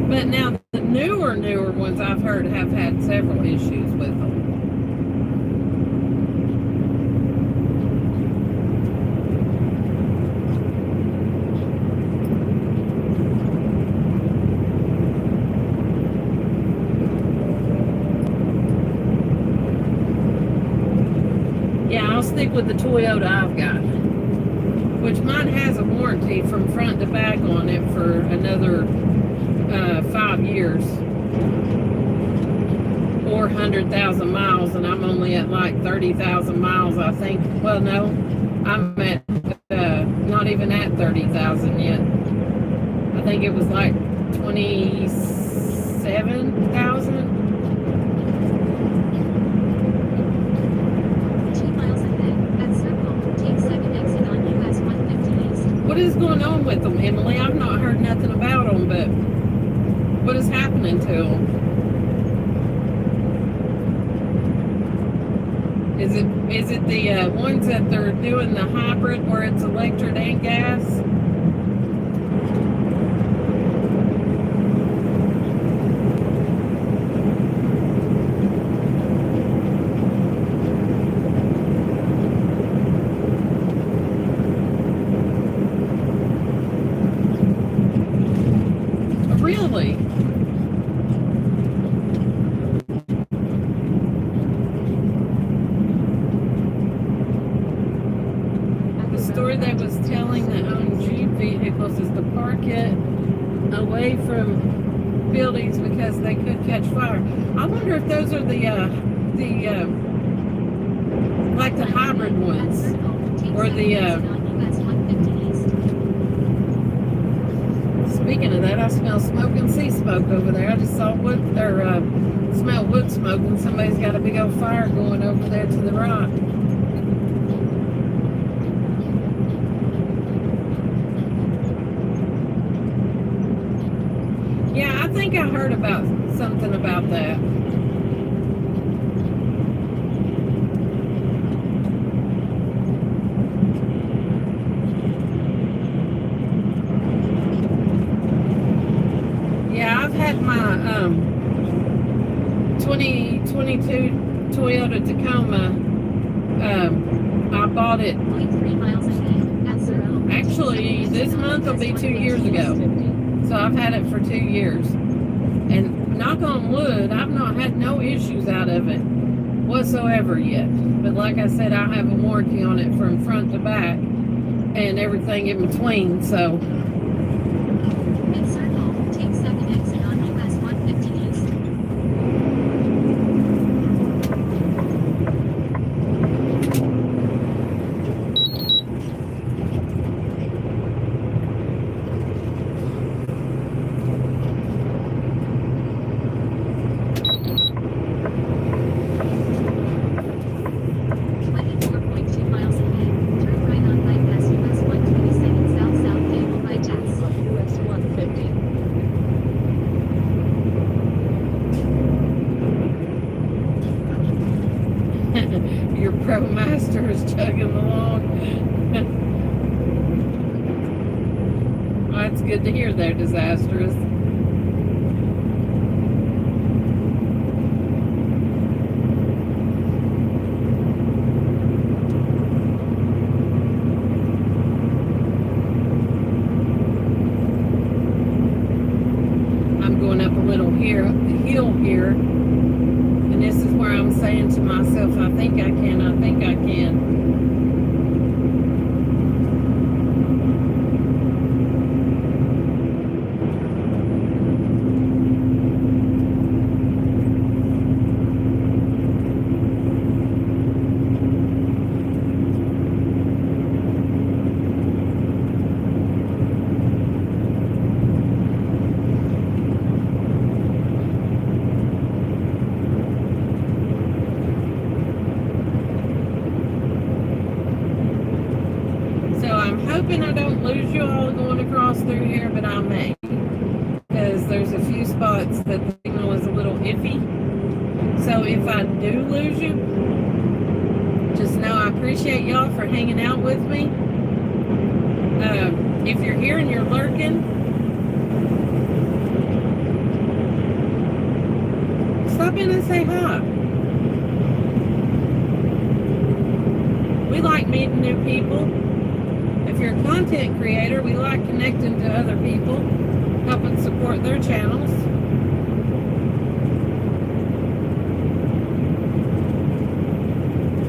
But now the newer ones I've heard have had several issues with them. Yeah, I'll stick with the Toyota I've got, which mine has a warranty from front to back on it for another 5 years or 100,000 miles, and I'm only at like 30,000 miles, I think. Well, no, I'm at not even at 30,000 yet. I think it was like 27,000. What is going on with them, Emily? I've not heard nothing about them, but what is happening to them? Is it the ones that they're doing the hybrid where it's electric and gas? Really? The story they was telling that own Jeep vehicles is to park it away from buildings because they could catch fire. I wonder if those are the like the hybrid ones, or the speaking of that, I smell smoke and sea smoke over there. I just saw wood, or smell wood smoke, and somebody's got a big old fire going over there to the right. Yeah, I think I heard about something about that. Yeah, I've had my 2022 Toyota Tacoma. I bought it. 0.3 miles ahead at 0. Actually, this month will be 2 years ago. So I've had it for 2 years. And knock on wood, I've not had no issues out of it whatsoever yet. But like I said, I have a warranty on it from front to back and everything in between. So Mid-circle, take 7 exit on US 150 East. your pro master is chugging along. Well, that's good to hear they're disastrous. I'm going up a little hill here. And this is where I'm saying to myself, I think I can, I think I can. Hoping I don't lose you all going across through here, but I may, because there's a few spots that the signal is a little iffy. So if I do lose you, just know I appreciate y'all for hanging out with me. If you're here and you're lurking, stop in and say hi. We like meeting new people. If you're a content creator, we like connecting to other people, helping support their channels.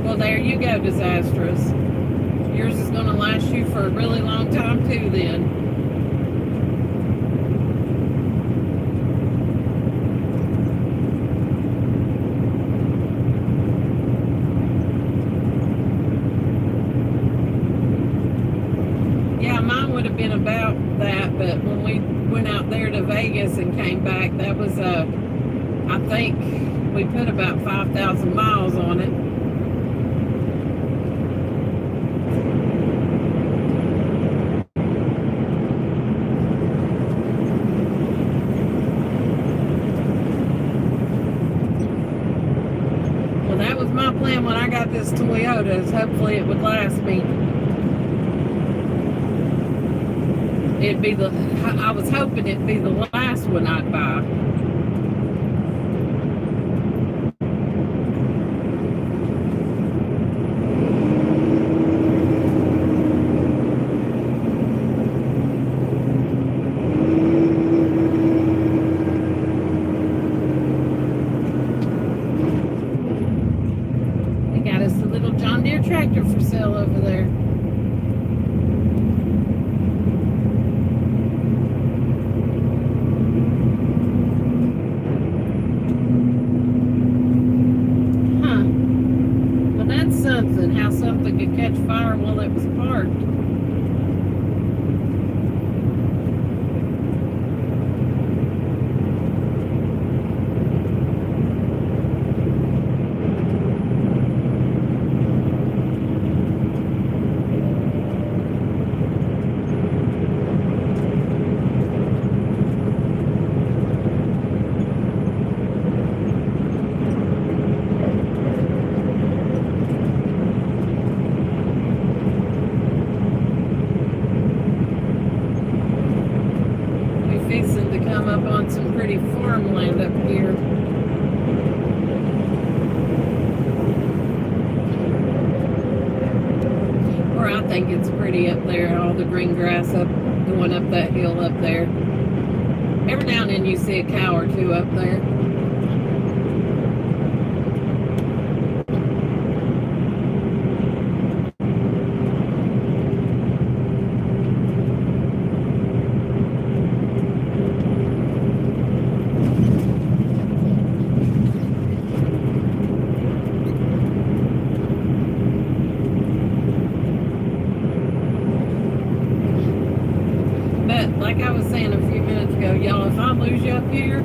Well, there you go, disastrous. Yours is going to last you for a really long time too then. Been about that, but when we went out there to Vegas and came back, that was I think we put about 5,000 miles on it. this Toyota's. Hopefully it would last me. I was hoping it'd be the last one I'd buy. They got us a little John Deere tractor for sale over there. How something could catch fire while it was parked. Fixing to come up on some pretty farmland up here. Or I think it's pretty up there, all the green grass up going up that hill up there. Every now and then you see a cow or two up there. Like I was saying a few minutes ago, y'all, if I lose you up here,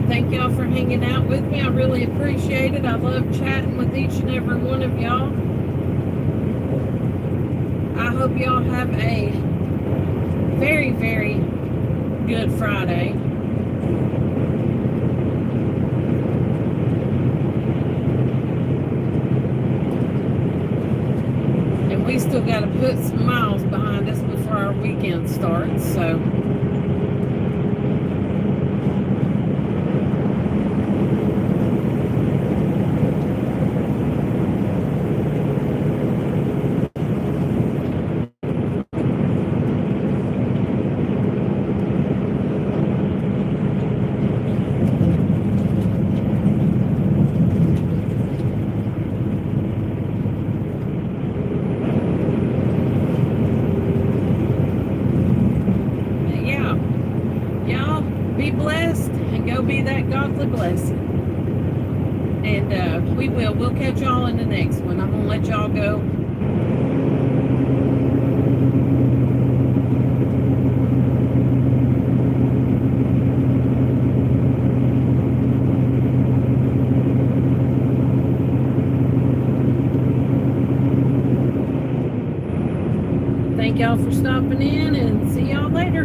thank y'all for hanging out with me. I really appreciate it. I love chatting with each and every one of y'all. I hope y'all have a very, very good Friday. And we still got to put some miles behind us before our weekend starts, so be blessed and go be that godly blessing. And we'll catch y'all in the next one. I'm gonna let y'all go. Thank y'all for stopping in, and see y'all later.